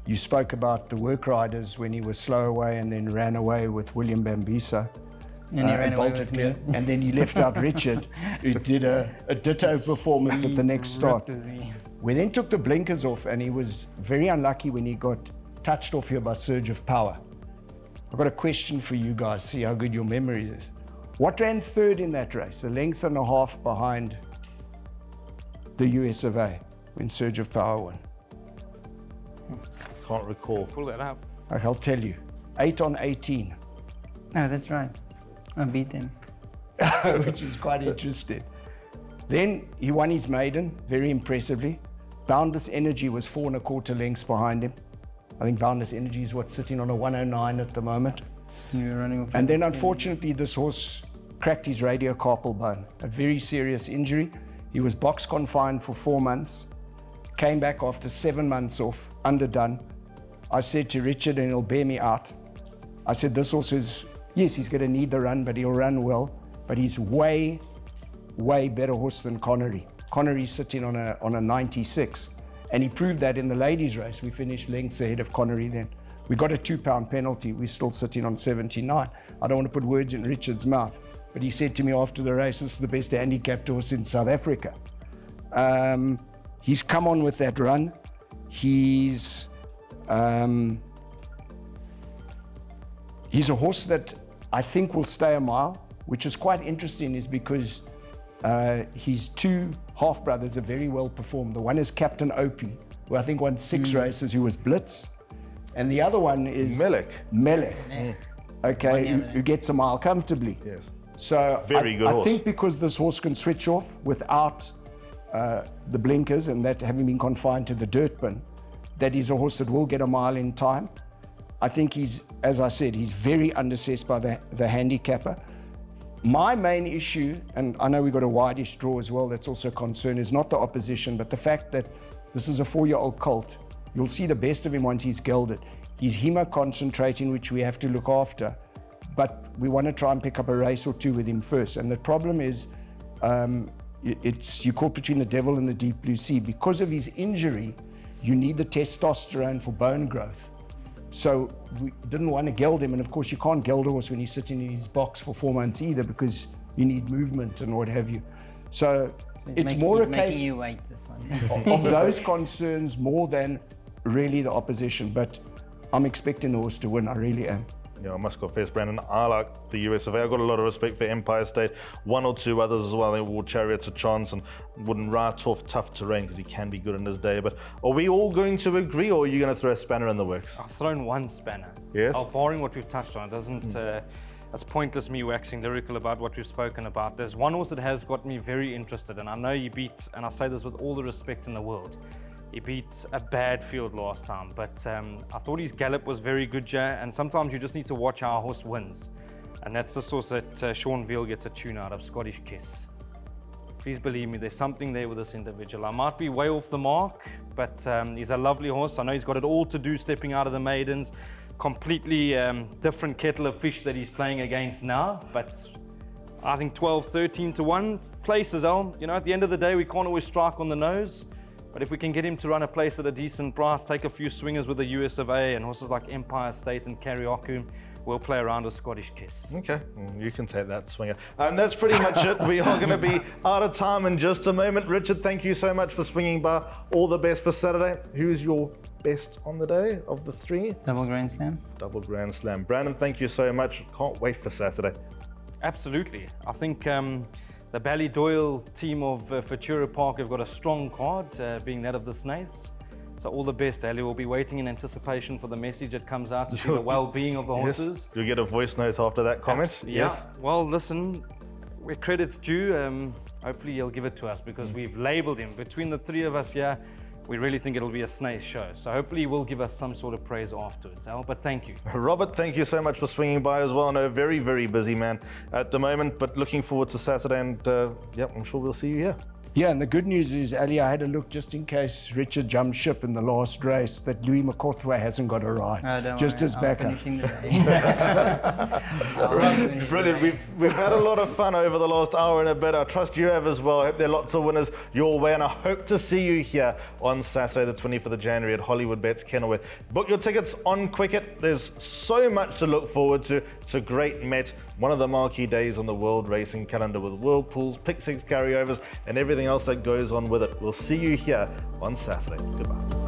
You spoke about the Work Riders when he was slow away and then ran away with William Bambisa. And he ran away with me. And then you left out Richard, who did a ditto performance at the next start. We then took the blinkers off, and he was very unlucky when he got touched off here by Surge of Power. I've got a question for you guys, see how good your memory is. What ran third in that race? A length and a half behind the US of A when Surge of Power won. can't recall. Pull that up. I'll tell you. 8 on 18, Oh, that's right. I beat them. which is quite interesting. Then he won his maiden very impressively. Boundless Energy was 4 1/4 lengths behind him. I think Boundless Energy is sitting on a 109 at the moment. You were running off. And then unfortunately this horse cracked his radiocarpal bone, a very serious injury. He was box confined for 4 months, came back after 7 months off, underdone. I said to Richard, and he'll bear me out, I said, this horse is, yes, he's going to need the run, but he'll run well, but he's way better horse than Connery. Connery's sitting on a 96, and he proved that in the ladies race. We finished lengths ahead of Connery then. We got a £2 penalty. We're still sitting on 79. I don't want to put words in Richard's mouth, but he said to me after the race, this is the best handicapped horse in South Africa. He's come on with that run. He's a horse that I think will stay a mile, which is quite interesting, is because his 2 half brothers are very well performed. The one is Captain Opie, who I think won 6 races, who was Blitz. And the other one is Melek. Okay, who gets a mile comfortably. Yes. So Very good I horse. think because this horse can switch off without the blinkers, and that having been confined to the dirt bin, that he's a horse that will get a mile in time. I think he's, as I said, he's very undersized by the handicapper. My main issue, and I know we've got a wideish draw as well, that's also a concern, is not the opposition, but the fact that this is a 4-year-old colt. You'll see the best of him once he's gelded. He's hemo-concentrating, which we have to look after, but we want to try and pick up a race or 2 with him first. And the problem is, you're caught between the devil and the deep blue sea. Because of his injury, you need the testosterone for bone growth. So we didn't want to geld him, and of course you can't geld a horse when he's sitting in his box for 4 months either, because you need movement and what have you. So it's more a case making you wait this one. of those concerns more than really the opposition. But I'm expecting the horse to win, I really am. Yeah, I must confess, Brandon, I like the US of A. I've got a lot of respect for Empire State. 1 or 2 others as well. I think War Chariot's a chance and wouldn't write off tough terrain because he can be good in his day. But are we all going to agree, or are you going to throw a spanner in the works? I've thrown one spanner. Yes? Barring what we've touched on, it doesn't. It's pointless me waxing lyrical about what we've spoken about. There's one horse that has got me very interested, and I know he beat, and I say this with all the respect in the world, he beat a bad field last time, but I thought his gallop was very good, Jay, and sometimes you just need to watch how a horse wins. And that's the source that Sean Veal gets a tune out of, Scottish Kiss. Please believe me, there's something there with this individual. I might be way off the mark, but he's a lovely horse. I know he's got it all to do stepping out of the maidens. Completely different kettle of fish that he's playing against now, but I think 12, 13 to 1 places, Al. You know, at the end of the day, we can't always strike on the nose. But if we can get him to run a place at a decent price, take a few swingers with the US of A and horses like Empire State and Karioku, we'll play around with Scottish Kiss. Okay, you can take that, swinger. And that's pretty much it. We are going to be out of time in just a moment. Richard, thank you so much for swinging by. All the best for Saturday. Who's your best on the day of the 3? Double Grand Slam. Double Grand Slam. Brandon, thank you so much. Can't wait for Saturday. Absolutely. I think the Ballydoyle team of Futura Park have got a strong card, being that of the Snaiths. So all the best, Ali. We'll be waiting in anticipation for the message that comes out to see the well-being of the horses. You'll get a voice note after that comment. Yeah. Well, listen, where credit's due, hopefully he'll give it to us, because we've labelled him. Between the 3 of us here, we really think it'll be a Snaith show. So hopefully he will give us some sort of praise afterwards, Al. But thank you. Robert, thank you so much for swinging by as well. I know, very, very busy man at the moment, but looking forward to Saturday, and yep, I'm sure we'll see you here. Yeah, and the good news is, Ali, I had a look just in case Richard jumped ship in the last race, that Louis McCourtway hasn't got a ride. Just as backup. Brilliant. We've had a lot of fun over the last hour and a bit. I trust you have as well. I hope there are lots of winners your way, and I hope to see you here on Saturday the 25th of January at Hollywood Bets Kenilworth. Book your tickets on Quicket. There's so much to look forward to. It's a great Met, one of the marquee days on the world racing calendar, with whirlpools, pick 6 carryovers, and everything else that goes on with it. We'll see you here on Saturday. Goodbye.